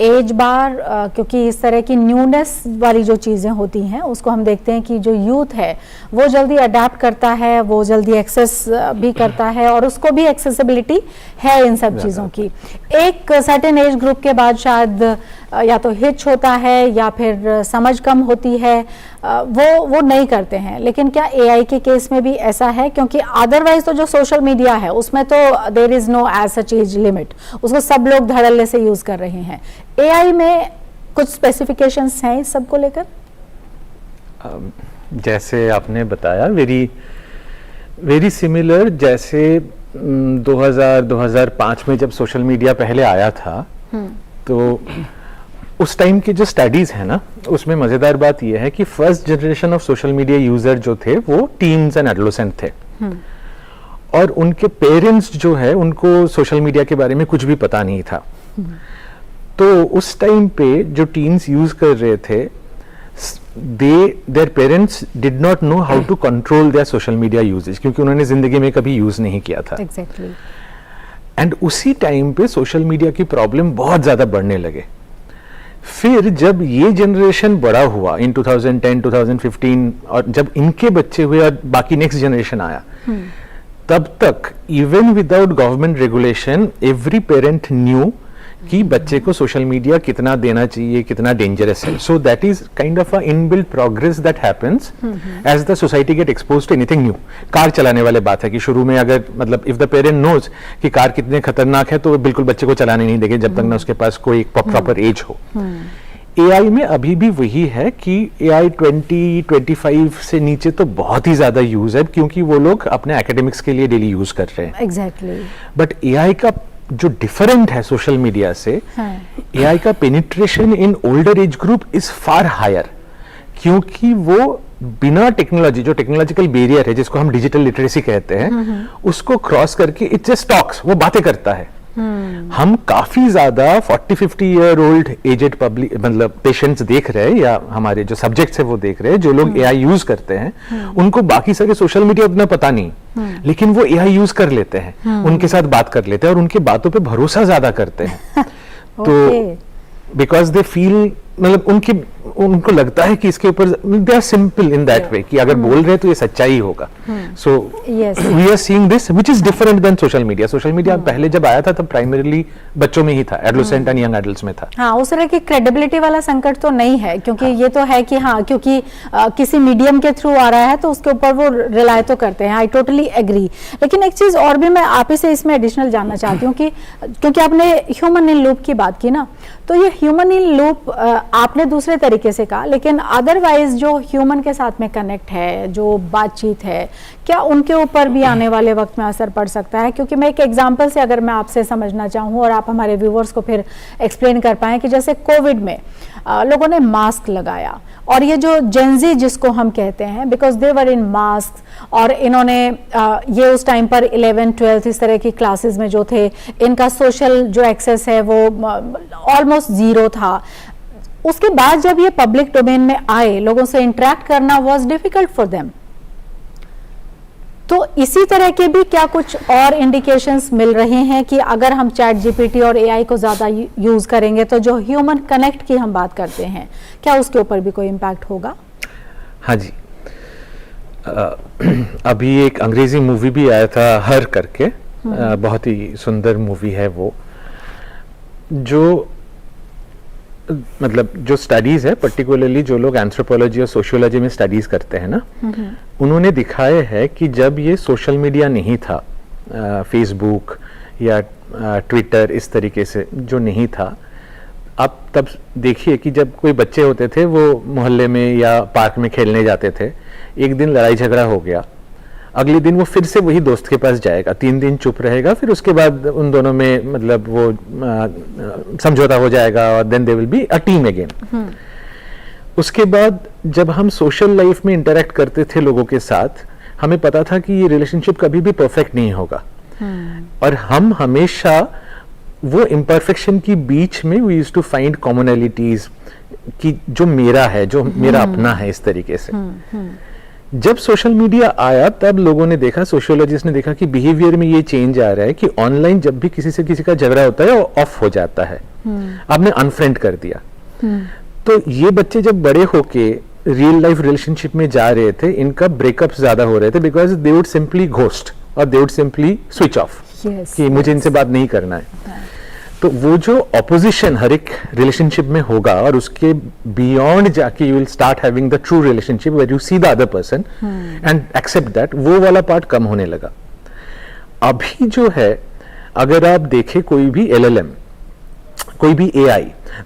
एज बार, क्योंकि इस तरह की न्यूनेस वाली जो चीज़ें होती हैं उसको हम देखते हैं कि जो यूथ है वो जल्दी अडेप्ट करता है, वो जल्दी एक्सेस भी करता है, और उसको भी एक्सेसिबिलिटी है इन सब चीज़ों की। एक सर्टेन एज ग्रुप के बाद शायद या तो हिच होता है या फिर समझ कम होती है, वो नहीं करते हैं। लेकिन क्या एआई के केस में भी ऐसा है? क्योंकि अदरवाइज तो जो सोशल मीडिया है उसमें तो there is no age such as limit, उसको सब लोग धड़ल्ले से यूज कर रहे हैं। एआई में कुछ स्पेसिफिकेशंस हैं इस सब को लेकर? जैसे आपने बताया, वेरी सिमिलर, जैसे 2005 में जब सोशल मीडिया पहले आया था, तो उस टाइम की जो स्टडीज है ना, उसमें मजेदार बात यह है कि first generation of social media user जो थे वो टीन्स एंड एडोलेसेंट थे, और उनके पेरेंट्स जो है उनको सोशल मीडिया के बारे में कुछ भी पता नहीं था। तो उस टाइम पे जो टीन्स यूज कर रहे थे, their parents did not know how to control their social media usages, क्योंकि उन्होंने जिंदगी में कभी यूज नहीं किया था। एग्जैक्टली। एंड उसी टाइम पे सोशल मीडिया की प्रॉब्लम बहुत ज्यादा बढ़ने लगे। फिर जब ये जनरेशन बड़ा हुआ इन 2010, 2015, और जब इनके बच्चे हुए और बाकी नेक्स्ट जनरेशन आया, तब तक even without government regulation every parent new कि बच्चे को सोशल मीडिया कितना देना चाहिए, कितना डेंजरस है। So that is kind of a inbuilt progress that happens as the society get exposed to anything new. Car चलाने वाले बात है कि शुरू में अगर मतलब इफ द पेरेंट नोज कि कार कितने खतरनाक है, तो वो बिल्कुल बच्चे को चलाने नहीं देंगे जब तक ना उसके पास कोई प्रॉपर एज हो। एआई में अभी भी वही है कि एआई 20-25 से नीचे तो बहुत ही ज्यादा यूज है, क्योंकि वो लोग अपने एकेडमिक्स के लिए डेली यूज कर रहे हैं। एग्जैक्टली। बट एआई का जो डिफरेंट है सोशल मीडिया से, एआई का penetration in older age group is far higher, क्योंकि वो बिना टेक्नोलॉजी, जो टेक्नोलॉजिकल बैरियर है जिसको हम डिजिटल लिटरेसी कहते हैं, उसको क्रॉस करके इट जस्ट टॉक्स, वो बातें करता है। हम काफी ज्यादा 40-50 ईयर ओल्ड एजेड पब्लिक मतलब पेशेंट्स देख रहे हैं, या हमारे जो सब्जेक्ट्स है वो देख रहे हैं, जो लोग एआई यूज करते हैं, उनको बाकी सारे सोशल मीडिया उतना पता नहीं, लेकिन वो एआई यूज कर लेते हैं, उनके साथ बात कर लेते हैं और उनके बातों पे भरोसा ज्यादा करते हैं। तो बिकॉज दे फील, मतलब उनको लगता है कि इसके ऊपर they are simple in that way कि अगर बोल रहे तो ये सच्चाई होगा। So we are seeing this which is different than social media. Social media पहले जब आया था तब प्राइमरीली बच्चों में ही था, एडोलेसेंट एंड यंग एडल्ट्स में था। हाँ, उस तरह की क्रेडिबिलिटी वाला संकट तो नहीं है, क्योंकि ये तो है कि हाँ, क्योंकि किसी मीडियम के थ्रू आ रहा है तो उसके ऊपर वो रिलाय तो करते हैं। I totally agree. लेकिन एक चीज और भी मैं आप ही से इसमें एडिशनल जानना चाहती हूँ कि क्योंकि आपने ह्यूमन इन लूप की बात की ना, तो ये ह्यूमन इन लूप आपने दूसरे तरीके से कहा, लेकिन अदरवाइज जो ह्यूमन के साथ में कनेक्ट है, जो बातचीत है, क्या उनके ऊपर भी आने वाले वक्त में असर पड़ सकता है? क्योंकि मैं एक एग्जांपल से अगर मैं आपसे समझना चाहूँ और आप हमारे व्यूवर्स को फिर एक्सप्लेन कर पाएं कि जैसे कोविड में लोगों ने मास्क लगाया, और ये जो जेनजी जिसको हम कहते हैं, because they were in mask, और इन्होंने ये उस टाइम पर 11th-12th इस तरह की क्लासेस में जो थे, इनका सोशल जो एक्सेस है वो ऑलमोस्ट जीरो था। उसके बाद जब ये पब्लिक डोमेन में आए, लोगों से इंटरेक्ट करना वाज डिफिकल्ट फॉर देम। तो इसी तरह के भी क्या कुछ और इंडिकेशंस मिल रहे हैं कि अगर हम चैट जीपीटी और एआई को ज्यादा यूज करेंगे तो जो ह्यूमन कनेक्ट की हम बात करते हैं, क्या उसके ऊपर भी कोई इम्पैक्ट होगा? हाँ जी, अभी एक अंग्रेजी मूवी भी आया था, हर करके, बहुत ही सुंदर मूवी है वो, जो मतलब जो स्टडीज है, पर्टिकुलरली जो लोग एंथ्रोपोलॉजी और सोशियोलॉजी में स्टडीज करते हैं ना, उन्होंने दिखाया है कि जब ये सोशल मीडिया नहीं था, फेसबुक या ट्विटर इस तरीके से जो नहीं था, आप तब देखिए कि जब कोई बच्चे होते थे वो मोहल्ले में या पार्क में खेलने जाते थे, एक दिन लड़ाई झगड़ा हो गया, अगले दिन वो फिर से वही दोस्त के पास जाएगा, 3 दिन चुप रहेगा, फिर उसके बाद उन दोनों में मतलब वो समझौता हो जाएगा और then they will be a team again. उसके बाद जब हम सोशल लाइफ में इंटरेक्ट करते थे लोगों के साथ, हमें पता था कि ये रिलेशनशिप कभी भी परफेक्ट नहीं होगा, और हम हमेशा वो इम्परफेक्शन की बीच में we used to find commonalities कि जो मेरा है, जो मेरा अपना है, इस तरीके से। जब सोशल मीडिया आया तब लोगों ने देखा, सोशियोलॉजिस्ट ने देखा कि बिहेवियर में ये चेंज आ रहा है कि ऑनलाइन जब भी किसी से किसी का झगड़ा होता है वो ऑफ हो जाता है, आपने अनफ्रेंड कर दिया। तो ये बच्चे जब बड़े होके रियल लाइफ रिलेशनशिप में जा रहे थे, इनका ब्रेकअप ज्यादा हो रहे थे, because they would simply ghost और they would simply switch off कि मुझे इनसे बात नहीं करना है। तो वो जो ऑपोजिशन हर एक रिलेशनशिप में होगा और उसके बियॉन्ड जाके you will start having the true relationship where you see the other person and accept that, वो वाला पार्ट कम होने लगा। अभी जो है, अगर आप देखें कोई भी LLM, कोई भी AI,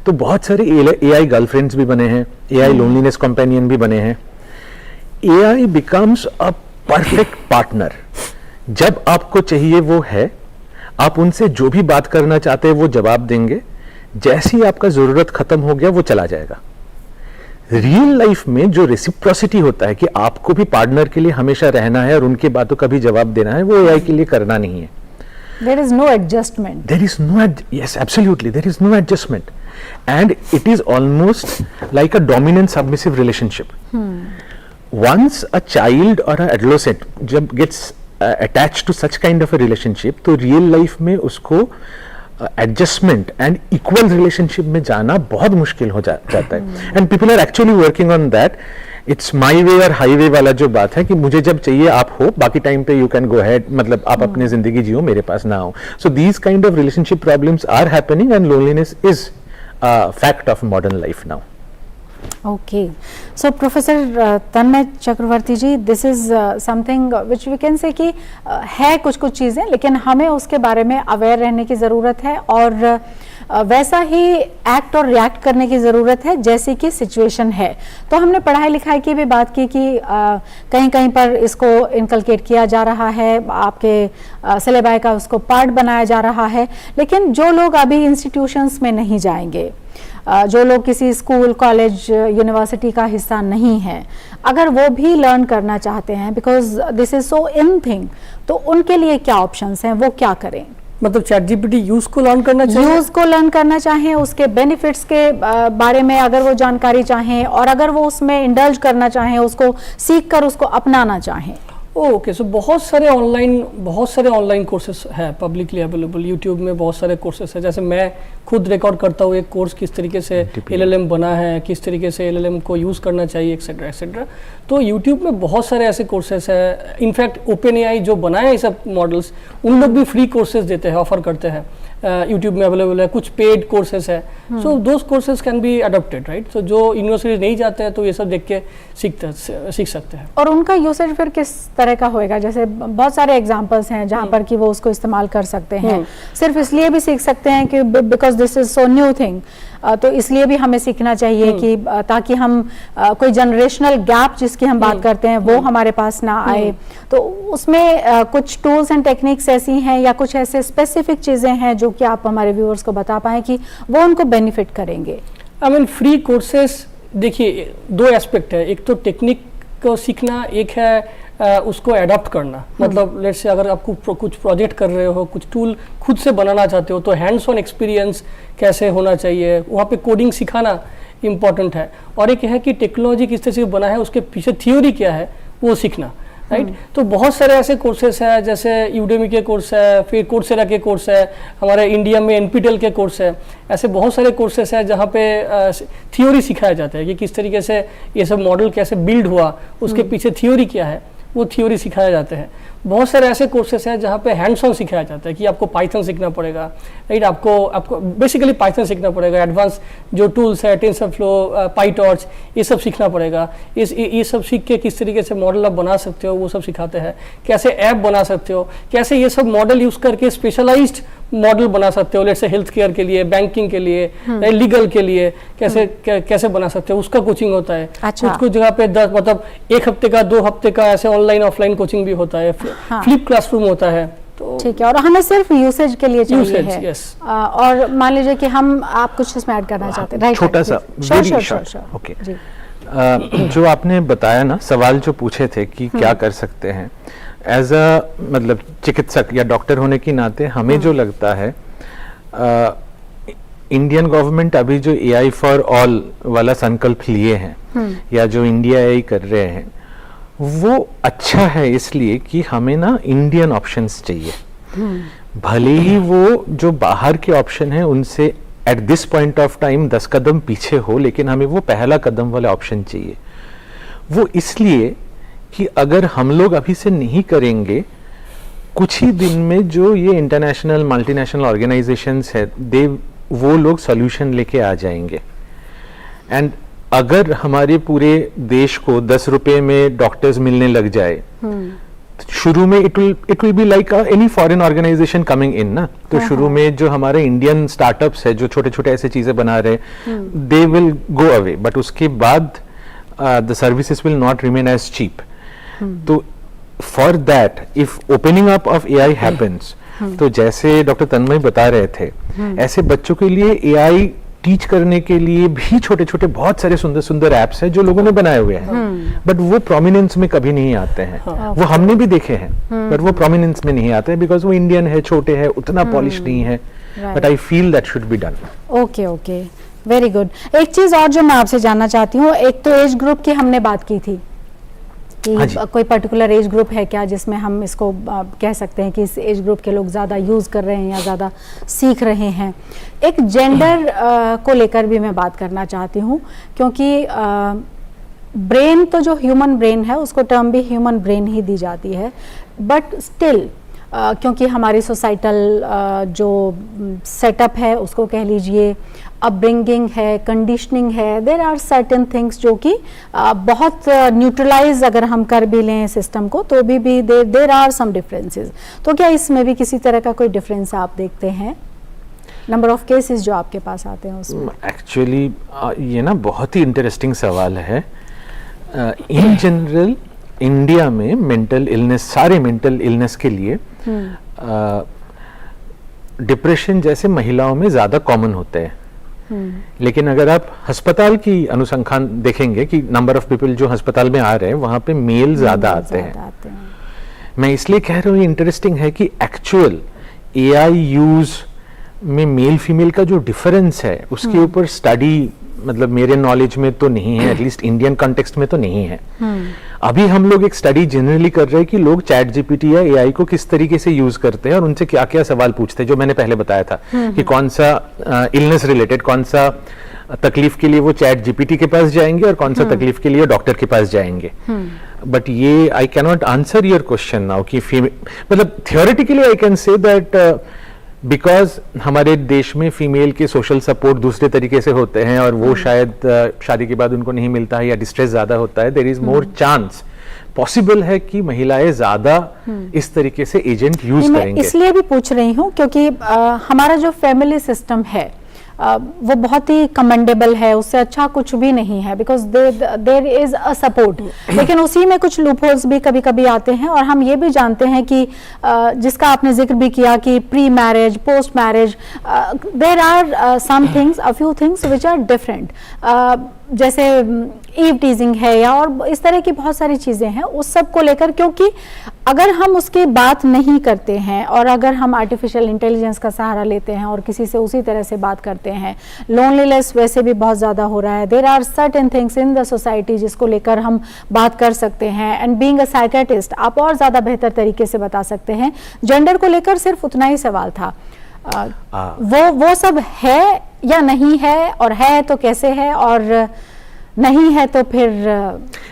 तो बहुत सारे AI गर्लफ्रेंड्स भी बने हैं, AI लोनलीनेस कंपेनियन भी बने हैं। AI becomes a perfect partner. जब आपको चाहिए वो है, आप उनसे जो भी बात करना चाहते हैं वो जवाब देंगे, जैसे ही आपका जरूरत खत्म हो गया वो चला जाएगा। रियल लाइफ में जो रेसिप्रोसिटी होता है कि आपको भी पार्टनर के लिए हमेशा रहना है और उनकी बातों का भी जवाब देना है, वो AI के लिए करना नहीं है। There is no adjustment. There is no yes, absolutely, there is no adjustment, and it is almost like a dominant submissive relationship. Once a child or an adolescent जब gets attached to such kind of a relationship, तो real life में उसको adjustment and equal relationship में जाना बहुत मुश्किल हो जाता है। And people are actually working on that. It's my way और हाईवे वाला जो बात है कि मुझे जब चाहिए आप हो, बाकी टाइम पे यू कैन गो अहेड, मतलब आप अपनी जिंदगी जियो, मेरे पास ना हो। So these kind of relationship problems are happening and loneliness is fact of modern life now. Okay, so Professor Tanmay Chakraborty ji, this is something which we can say कि है कुछ चीज़ें, लेकिन हमें उसके बारे में अवेयर रहने की ज़रूरत है। और वैसा ही एक्ट और रिएक्ट करने की ज़रूरत है जैसी कि सिचुएशन है। तो हमने पढ़ाई लिखाई की भी बात की कि कहीं कहीं पर इसको इनकलकेट किया जा रहा है, आपके सिलेबस का उसको पार्ट बनाया जा रहा है, लेकिन जो लोग अभी इंस्टीट्यूशंस में नहीं जाएंगे, जो लोग किसी स्कूल, कॉलेज, यूनिवर्सिटी का हिस्सा नहीं है, अगर वो भी लर्न करना चाहते हैं because this is so in thing, तो उनके लिए क्या ऑप्शंस हैं, वो क्या करें? मतलब चैट जीपीटी यूज को लर्न करना चाहिए, यूज को लर्न करना चाहें, उसके बेनिफिट्स के बारे में अगर वो जानकारी चाहें और अगर वो उसमें इंडल्ज करना चाहें, उसको सीख कर उसको अपनाना चाहें। ओके, सो बहुत सारे ऑनलाइन कोर्सेस है पब्लिकली अवेलेबल। यूट्यूब में बहुत सारे कोर्सेस है, जैसे मैं खुद रिकॉर्ड करता हूँ एक कोर्स किस तरीके से LLM बना है, किस तरीके से LLM को यूज़ करना चाहिए, एक्सेट्रा एक्सेट्रा। तो यूट्यूब में बहुत सारे ऐसे कोर्सेस है। इनफैक्ट OpenAI जो बनाए ये सब मॉडल्स, उन लोग भी फ्री कोर्सेज देते हैं, ऑफर करते हैं, यूट्यूब में अवेलेबल है। कुछ पेड कोर्सेस है, so those courses can be adopted, right. So जो यूनिवर्सिटी नहीं जाते हैं तो ये सब देख के सीख सकते हैं। और उनका यूसेज फिर किस तरह का होएगा? जैसे बहुत सारे एग्जांपल्स हैं जहां पर कि वो उसको इस्तेमाल कर सकते हैं, सिर्फ इसलिए भी सीख सकते हैं कि because this is so new thing, तो इसलिए भी हमें सीखना चाहिए कि ताकि हम कोई जनरेशनल गैप जिसकी हम बात करते हैं वो हमारे पास ना आए। तो उसमें कुछ टूल्स एंड टेक्निक्स ऐसी हैं या कुछ ऐसे स्पेसिफिक चीज़ें हैं जो कि आप हमारे व्यूअर्स को बता पाएं कि वो उनको बेनिफिट करेंगे? आई मीन फ्री कोर्सेस, देखिए दो एस्पेक्ट है, एक तो टेक्निक को सीखना, एक है उसको एडॉप्ट करना। मतलब लेट्स से अगर आपको कुछ प्रोजेक्ट कर रहे हो, कुछ टूल खुद से बनाना चाहते हो, तो हैंड्स ऑन एक्सपीरियंस कैसे होना चाहिए, वहाँ पे कोडिंग सिखाना इम्पॉर्टेंट है। और एक है कि टेक्नोलॉजी किस तरह से बना है, उसके पीछे थ्योरी क्या है वो सीखना, राइट। तो बहुत सारे ऐसे कोर्सेस हैं, जैसे यूडेमी के कोर्स है, फिर कोर्सेरा के कोर्स है, हमारे इंडिया में NPTEL के कोर्स है। ऐसे बहुत सारे कोर्सेस हैं जहाँ पे थ्योरी सिखाया जाता है कि किस तरीके से ये सब मॉडल कैसे बिल्ड हुआ, उसके पीछे थ्योरी क्या है, वो थ्योरी सिखाया जाते हैं। बहुत सारे ऐसे कोर्सेस हैं जहाँ पे हैंड्स ऑन सिखाया जाता है कि आपको पाइथन सीखना पड़ेगा, राइट। आपको बेसिकली पाइथन सीखना पड़ेगा, एडवांस जो टूल्स है, टेंसरफ्लो, पाइटॉर्च, ये सब सीखना पड़ेगा। ये सब सीख के किस तरीके से मॉडल आप बना सकते हो वो सब सिखाते हैं। कैसे ऐप बना सकते हो, कैसे ये सब मॉडल यूज़ करके स्पेशलाइज्ड मॉडल बना सकते हो, जैसे हेल्थ केयर के लिए, बैंकिंग के लिए, लीगल के लिए कैसे बना सकते हो, उसका कोचिंग होता है। कुछ जगह पे मतलब 1 हफ्ते का, 2 हफ्ते का ऐसे ऑनलाइन ऑफलाइन कोचिंग भी होता है। फ्लिप क्लासरूम होता है। तो ठीक है, और हमें सिर्फ यूसेज के लिए चाहिए है। yes. और मान लीजिए कि आप कुछ इसमें ऐड करना चाहते हैं, छोटा सा, ओके। जो आपने बताया ना, सवाल जो पूछे थे कि क्या कर सकते हैं, एज अ मतलब चिकित्सक या डॉक्टर होने के नाते हमें जो लगता है, इंडियन गवर्नमेंट अभी जो AI फॉर ऑल वाला संकल्प लिए हैं या जो इंडिया AI कर रहे हैं, वो अच्छा है इसलिए कि हमें ना इंडियन ऑप्शंस चाहिए। भले ही वो जो बाहर के ऑप्शन है उनसे at this point of time 10 कदम पीछे हो, लेकिन हमें वो पहला कदम वाला ऑप्शन चाहिए। वो इसलिए कि अगर हम लोग अभी से नहीं करेंगे, कुछ ही दिन में जो ये इंटरनेशनल मल्टीनेशनल ऑर्गेनाइजेशंस है, वो लोग सॉल्यूशन लेके आ जाएंगे। एंड अगर हमारे पूरे देश को 10 रुपए में डॉक्टर्स मिलने लग जाए, शुरू में it will be like any foreign organization coming in ना। तो शुरू में जो हमारे इंडियन स्टार्टअप्स है जो छोटे छोटे ऐसे चीजें बना रहे, they will go away, but उसके बाद the services will not remain as cheap. तो for that if opening up of AI happens, तो जैसे डॉक्टर तन्मय बता रहे थे, ऐसे बच्चों के लिए AI टीच करने के लिए भी छोटे छोटे बहुत सारे सुंदर सुंदर एप्स हैं जो लोगों ने बनाए हुए हैं, बट वो प्रोमिनेंस में कभी नहीं आते हैं। वो हमने भी देखे हैं, बट वो प्रोमिनेंस में नहीं आते हैं बिकॉज वो इंडियन है, छोटे हैं, उतना पॉलिश नहीं है। But I feel that should be done. Okay okay, very good. एक चीज और जो मैं आपसे जानना चाहती हूँ, एक तो एज ग्रुप की हमने बात की थी कि कोई पर्टिकुलर एज ग्रुप है क्या जिसमें हम इसको कह सकते हैं कि इस एज ग्रुप के लोग ज़्यादा यूज़ कर रहे हैं या ज़्यादा सीख रहे हैं। एक जेंडर को लेकर भी मैं बात करना चाहती हूँ, क्योंकि ब्रेन तो जो ह्यूमन ब्रेन है उसको टर्म भी ह्यूमन ब्रेन ही दी जाती है, बट स्टिल क्योंकि हमारी सोसाइटल जो सेटअप है उसको कह लीजिए, अपब्रिंगिंग है, कंडीशनिंग है, देर आर सर्टेन थिंग्स जो कि बहुत न्यूट्रलाइज अगर हम कर भी लें सिस्टम को तो भी देर आर सम डिफरेंसेस। तो क्या इसमें भी किसी तरह का कोई डिफरेंस आप देखते हैं? नंबर ऑफ केसेस जो आपके पास आते हैं उसमें? एक्चुअली ये ना बहुत ही इंटरेस्टिंग सवाल है। इन जनरल इंडिया में मेंटल इलनेस, सारे मेंटल इलनेस के लिए डिप्रेशन जैसे महिलाओं में ज़्यादा कॉमन होते हैं। लेकिन अगर आप अस्पताल की अनुसंधान देखेंगे कि नंबर ऑफ पीपल जो अस्पताल में आ रहे हैं वहाँ पे मेल ज़्यादा आते हैं। मैं इसलिए कह रहा हूँ ये इंटरेस्टिंग है कि एक्चुअल AI यूज़ में मेल फीमेल का जो डिफरेंस है उसके ऊपर स्टडी मतलब मेरे नॉलेज में तो नहीं है, एटलीस्ट इंडियन कॉन्टेक्स्ट में तो नहीं है। अभी हम लोग एक स्टडी जनरली कर रहे हैं कि लोग चैट जीपीटी या AI को किस तरीके से यूज करते हैं और उनसे क्या क्या सवाल पूछते हैं, जो मैंने पहले बताया था कि कौन सा इलनेस रिलेटेड, कौन सा तकलीफ के लिए वो चैट जीपीटी के पास जाएंगे और कौन सा तकलीफ के लिए डॉक्टर के पास जाएंगे। बट ये I can not answer your question now कि मतलब theoretically I can say that because हमारे देश में फीमेल के सोशल सपोर्ट दूसरे तरीके से होते हैं और वो शायद शादी के बाद उनको नहीं मिलता है या डिस्ट्रेस ज्यादा होता है, there is more chance possible है कि महिलाएं ज्यादा इस तरीके से एजेंट यूज करेंगे। इसलिए भी पूछ रही हूँ क्योंकि हमारा जो फैमिली सिस्टम है वो बहुत ही कमेंडेबल है, उससे अच्छा कुछ भी नहीं है, because there is a support. लेकिन उसी में कुछ लूपहोल्स भी कभी कभी आते हैं और हम ये भी जानते हैं कि जिसका आपने जिक्र भी किया कि pre marriage, post marriage, there are some things, a few things which are different, जैसे ईव टीजिंग है या और इस तरह की बहुत सारी चीजें हैं उस सब को लेकर। क्योंकि अगर हम उसकी बात नहीं करते हैं और अगर हम आर्टिफिशियल इंटेलिजेंस का सहारा लेते हैं और किसी से उसी तरह से बात करते हैं, लोनलीनेस वैसे भी बहुत ज़्यादा हो रहा है। There are certain things in the society जिसको लेकर हम बात कर सकते हैं। एंड बीइंग अ साइकियाट्रिस्ट आप और ज़्यादा बेहतर तरीके से बता सकते हैं। जेंडर को लेकर सिर्फ उतना ही सवाल था, वो सब है या नहीं है, और है तो कैसे है, और नहीं है तो फिर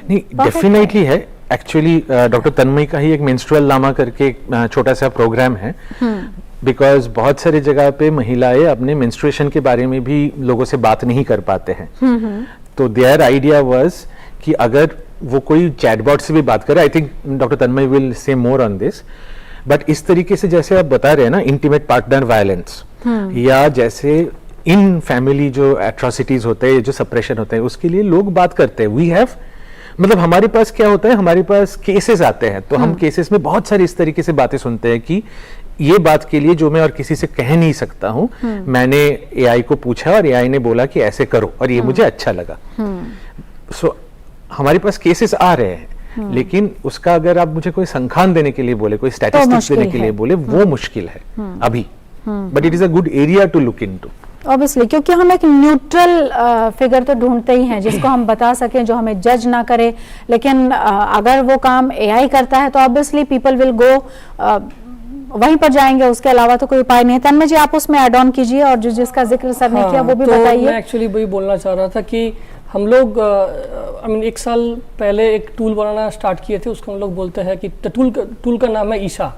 नहीं, डेफिनेटली है। एक्चुअली डॉक्टर तन्मय का ही एक मेंस्ट्रुअल लामा करके एक छोटा सा प्रोग्राम है, बिकॉज बहुत सारी जगह पे महिलाएं अपने मेंस्ट्रुएशन के बारे में भी लोगों से बात नहीं कर पाते हैं। तो देयर आइडिया वाज कि अगर वो कोई चैटबॉट से भी बात करे, I think doctor Tanmay will say more on this, but इस तरीके से जैसे आप बता रहे हैं ना, इंटीमेट पार्टनर वायलेंस या जैसे इन फैमिली जो एट्रोसिटीज होते हैं, जो सप्रेशन होते हैं, उसके लिए लोग बात करते हैं। वी हैव मतलब हमारे पास क्या होता है, हमारे पास केसेस आते हैं, तो हम केसेस में बहुत सारी इस तरीके से बातें सुनते हैं कि ये बात के लिए जो मैं और किसी से कह नहीं सकता हूं, मैंने AI को पूछा और AI ने बोला कि ऐसे करो और ये मुझे अच्छा लगा। सो हमारे पास केसेस आ रहे हैं, लेकिन उसका अगर आप मुझे कोई संख्यान देने के लिए बोले, कोई स्टैटिस्टिक्स देने के लिए बोले, वो मुश्किल है अभी। But it is a good area to look into. Obviously, क्योंकि हम एक न्यूट्रल फिगर तो ढूंढते ही हैं जिसको हम बता सकें, जो हमें जज ना करे। लेकिन अगर वो काम AI करता है तो ऑब्वियसली पीपल विल गो वहीं पर जाएंगे, उसके अलावा तो कोई उपाय नहीं है। तन्मय जी आप उसमें ऐड ऑन कीजिए और जो जिसका जिक्र सर ने किया वो भी बताइए। मैं एक्चुअली वही बोलना चाह रहा था कि हम लोग एक साल पहले एक टूल बनाना स्टार्ट किए थे, उसको हम लोग बोलते हैं कि टूल का नाम है ईशा।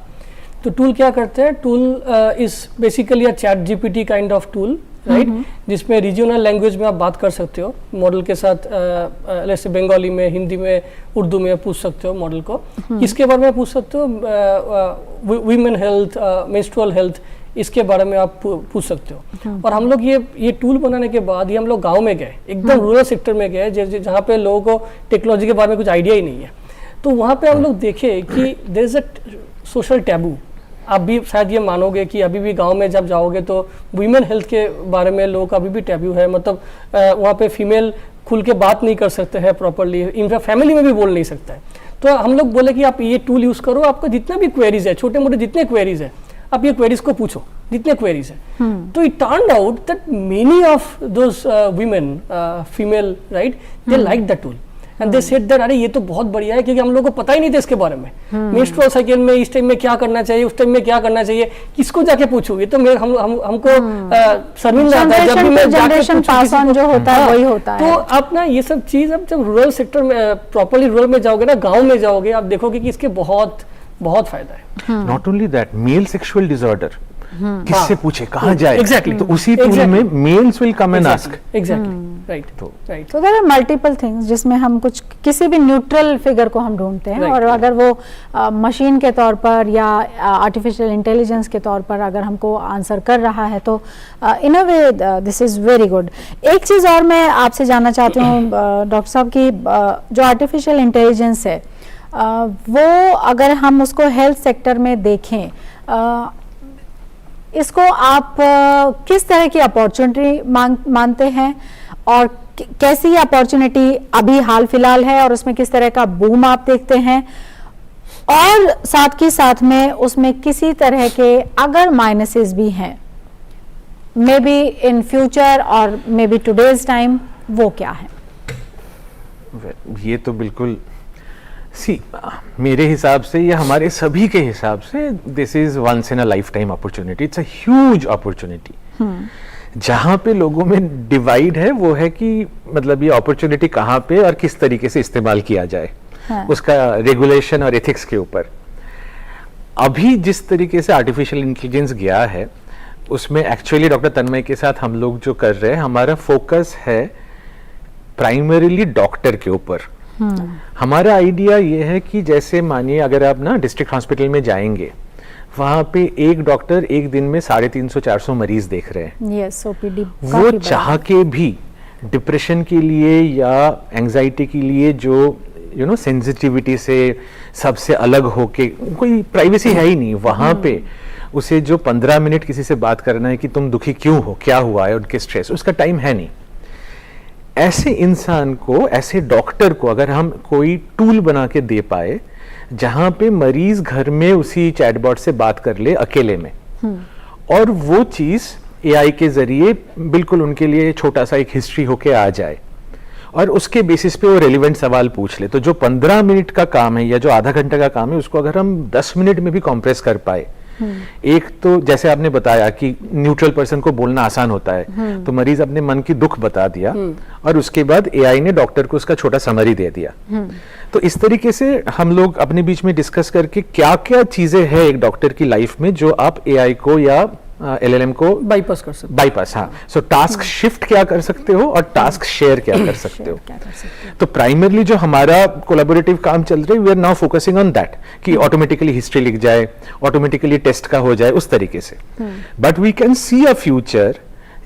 तो टूल क्या करते हैं, tool is basically a chat GPT kind of tool, right, जिसमें रीजनल लैंग्वेज में आप बात कर सकते हो मॉडल के साथ, जैसे बंगाली में, हिंदी में, उर्दू में पूछ सकते हो मॉडल को। किसके बारे में पूछ सकते हो, वीमेन हेल्थ, मेंस्ट्रुअल हेल्थ, इसके बारे में आप पूछ सकते हो। और हम लोग ये टूल बनाने के बाद ये हम लोग गाँव में गए, एकदम रूरल सेक्टर में गए, जहाँ पे लोगों को टेक्नोलॉजी के बारे में कुछ आइडिया ही नहीं है। तो वहाँ पे हम लोग देखे कि there is a social taboo. आप भी शायद ये मानोगे कि अभी भी गांव में जब जाओगे तो वीमेन हेल्थ के बारे में लोगों का अभी भी टैबू है। मतलब वहाँ पे फीमेल खुल के बात नहीं कर सकते हैं प्रॉपरली, इनफैक्ट फैमिली में भी बोल नहीं सकता है। तो हम लोग बोले कि आप ये टूल यूज़ करो, आपको जितना भी क्वेरीज है, छोटे मोटे जितने क्वेरीज है, आप ये क्वेरीज को पूछो, जितने क्वेरीज है। तो it turned out that many of those women, female, right, they like the tool and they said that अरे ये तो बहुत बढ़िया है, क्योंकि हम लोगों को पता ही नहीं था इसके बारे में। मेंस्ट्रुअल साइकिल में इस टाइम में क्या करना चाहिए, उस टाइम में क्या करना चाहिए, किसको जाके पूछूं, ये तो हमको शर्मिंदा आता है जब भी मैं जाके पास ऑन जो होता है वही होता है। तो आप ना ये सब चीज अब जब रूरल सेक्टर में प्रॉपर्ली रूरल में जाओगे ना, गाँव में जाओगे, आप देखोगे कि इसके बहुत बहुत फायदा है। Not only that, male sexual disorder, किससे पूछे, कहाँ जाए। Exactly. तो उसी टूल में males will come and ask. Exactly, right, तो राइट। तो देयर आर मल्टीपल थिंग्स जिसमें हम कुछ किसी भी न्यूट्रल फिगर को हम ढूंढते हैं, Right. और अगर वो मशीन के तौर पर या आर्टिफिशियल इंटेलिजेंस के तौर पर अगर हमको आंसर कर रहा है तो in a way this is very good. एक चीज़ और मैं आपसे जानना चाहती हूँ डॉक्टर साहब की, जो आर्टिफिशियल इंटेलिजेंस है वो अगर हम उसको हेल्थ सेक्टर में देखें, इसको आप किस तरह की अपॉर्चुनिटी मानते हैं, और कैसी अपॉर्चुनिटी अभी हाल फिलहाल है, और उसमें किस तरह का बूम आप देखते हैं, और साथ के साथ में उसमें किसी तरह के अगर माइनसेस भी हैं, मे बी इन फ्यूचर और मे बी टुडेज टाइम, वो क्या है? ये तो बिल्कुल मेरे हिसाब से या हमारे सभी के हिसाब से this is once in a life time opportunity, it's a huge opportunity. जहां पे लोगों में डिवाइड है वो है कि मतलब ये अपॉर्चुनिटी कहाँ पे और किस तरीके से इस्तेमाल किया जाए, उसका रेगुलेशन और एथिक्स के ऊपर। अभी जिस तरीके से आर्टिफिशियल इंटेलिजेंस गया है उसमें एक्चुअली डॉक्टर तन्मय के साथ हम लोग जो कर रहे हैं, हमारा फोकस है प्राइमरीली डॉक्टर के ऊपर। हमारा आइडिया ये है कि जैसे मानिए अगर आप ना डिस्ट्रिक्ट हॉस्पिटल में जाएंगे, वहां पे एक डॉक्टर एक दिन में 350-400 मरीज देख रहे हैं। यस, ओपीडी वो चाह के भी डिप्रेशन के लिए या एंजाइटी के लिए जो सेंसिटिविटी से सबसे अलग होके, कोई प्राइवेसी है ही नहीं वहां पे, उसे जो 15 मिनट किसी से बात करना है कि तुम दुखी क्यों हो, क्या हुआ है, उनके स्ट्रेस, उसका टाइम है नहीं। ऐसे इंसान को, ऐसे डॉक्टर को अगर हम कोई टूल बना के दे पाए जहां पे मरीज घर में उसी चैटबॉट से बात कर ले अकेले में, और वो चीज एआई के जरिए बिल्कुल उनके लिए छोटा सा एक हिस्ट्री होके आ जाए, और उसके बेसिस पे वो रेलिवेंट सवाल पूछ ले, तो जो 15 मिनट का काम है या जो आधा घंटे का काम है उसको अगर हम 10 मिनट में भी कॉम्प्रेस कर पाए। एक तो जैसे आपने बताया कि न्यूट्रल पर्सन को बोलना आसान होता है, तो मरीज अपने मन की दुख बता दिया और उसके बाद एआई ने डॉक्टर को उसका छोटा समरी दे दिया। तो इस तरीके से हम लोग अपने बीच में डिस्कस करके क्या क्या चीजें हैं एक डॉक्टर की लाइफ में जो आप एआई को या एलएलएम को बाईपास कर सकते, बाईपास, हाँ। सो टास्क शिफ्ट क्या कर सकते हो और टास्क शेयर क्या कर सकते हो। तो प्राइमरली जो हमारा कोलैबोरेटिव काम चल रहा है, we are now focusing on that कि ऑटोमेटिकली हिस्ट्री लिख जाए, ऑटोमेटिकली टेस्ट का हो जाए, उस तरीके से। But we can see a future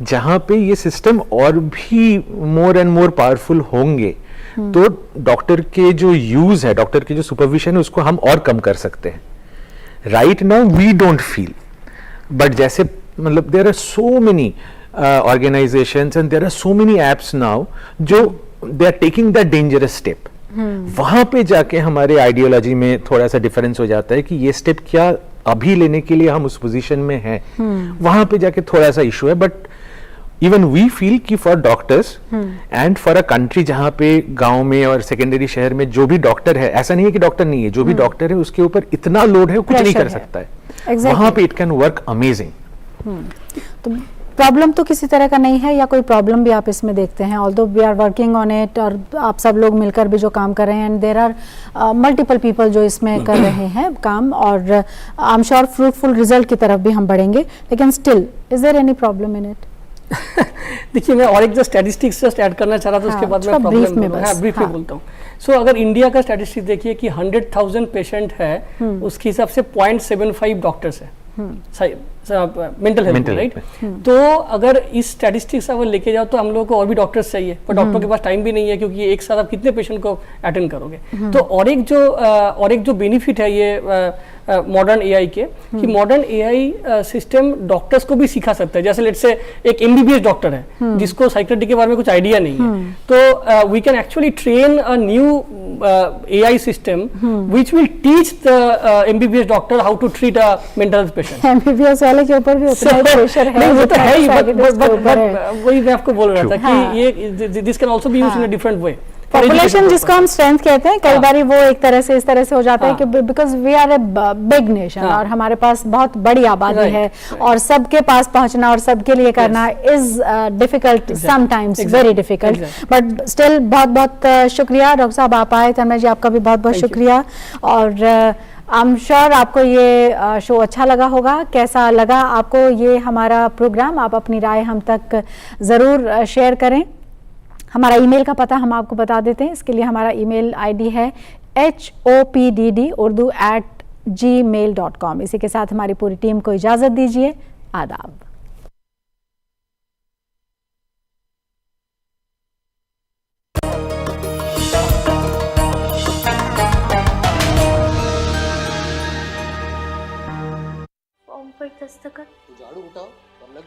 जहां पे ये सिस्टम और भी मोर एंड मोर पावरफुल होंगे, तो डॉक्टर के जो यूज है, डॉक्टर की जो सुपरविजन है, उसको हम और कम कर सकते हैं। Right now we don't feel, but जैसे मतलब there are so many organizations and there are so many apps now जो they are taking that dangerous step. वहां पे जाके हमारे आइडियोलॉजी में थोड़ा सा डिफरेंस हो जाता है कि ये स्टेप क्या अभी लेने के लिए हम उस पोजीशन में हैं। वहां पे जाके थोड़ा सा इशू है, बट इवन वी फील कि for doctors and for a country जहां पे गांव में और सेकेंडरी शहर में जो भी डॉक्टर है, ऐसा नहीं है कि डॉक्टर नहीं है, जो भी डॉक्टर है उसके ऊपर इतना लोड है, वो कुछ नहीं कर सकता है। वहां पे इट कैन वर्क अमेजिंग। तो प्रॉब्लम तो किसी तरह का नहीं है, या कोई प्रॉब्लम भी आप इसमें देखते हैं? Although we are working on it, और आप सब लोग मिलकर भी जो काम कर रहे हैं, and there are multiple people जो इसमें कर रहे हैं काम, और I am sure fruitful result की तरफ भी हम बढ़ेंगे, लेकिन still is there any problem in it? देखिए, मैं और एक जो स्टैटिस्टिक्स जस्ट ऐड करना चाह रहा था, उसके बाद मैं प्रॉब्लम ब्रीफ में बोलता हूँ। सो अगर इंडिया का स्टैटिस्टिक्स देखिए कि 100,000 पेशेंट है, उसके हिसाब से 0.75 डॉक्टर्स है मेंटल हेल्थ, राइट? तो अगर इस स्टैटिस्टिक्स अगर लेके जाओ तो हम लोगों को और भी डॉक्टर्स चाहिए, पर डॉक्टर के पास टाइम भी नहीं है, क्योंकि एक साथ आप कितने पेशेंट को अटेंड करोगे। तो और एक जो बेनिफिट है ये मॉडर्न एआई के, कि मॉडर्न एआई सिस्टम डॉक्टर्स को भी सिखा सकता है। जैसे लेट्स से एक एमबीबीएस डॉक्टर है जिसको साइकियाट्री के बारे में कुछ आइडिया नहीं है, तो we can actually train a new AI system which will teach the MBBS doctor how to treat a mental health patient. MBBS वाले के ऊपर भी उतना ही प्रेशर है, वो तो है ही, बट वही मैं आपको बोल रहा था कि ये this can also be used in a different way. Population जिसको हम स्ट्रेंथ कहते हैं, कई बार वो एक तरह से इस तरह से हो जाता है कि because we are a big nation और हमारे पास बहुत बड़ी आबादी है और सबके पास पहुंचना और सबके लिए करना is difficult, sometimes very difficult, but still बहुत बहुत शुक्रिया डॉक्टर साहब आप आए। तन्मय जी आपका भी बहुत बहुत शुक्रिया और आई एम श्योर आपको ये शो अच्छा लगा होगा। कैसा लगा आपको ये हमारा प्रोग्राम, आप अपनी राय हम तक ज़रूर शेयर करें। हमारा ईमेल का पता हम आपको बता देते हैं, इसके लिए हमारा ईमेल आईडी है hoppd@gmail.com। इसी के साथ हमारी पूरी टीम को इजाज़त दीजिए, आदाब। फॉर्म पर दस्तखत, झाड़ू उठाओ और लग जाओ।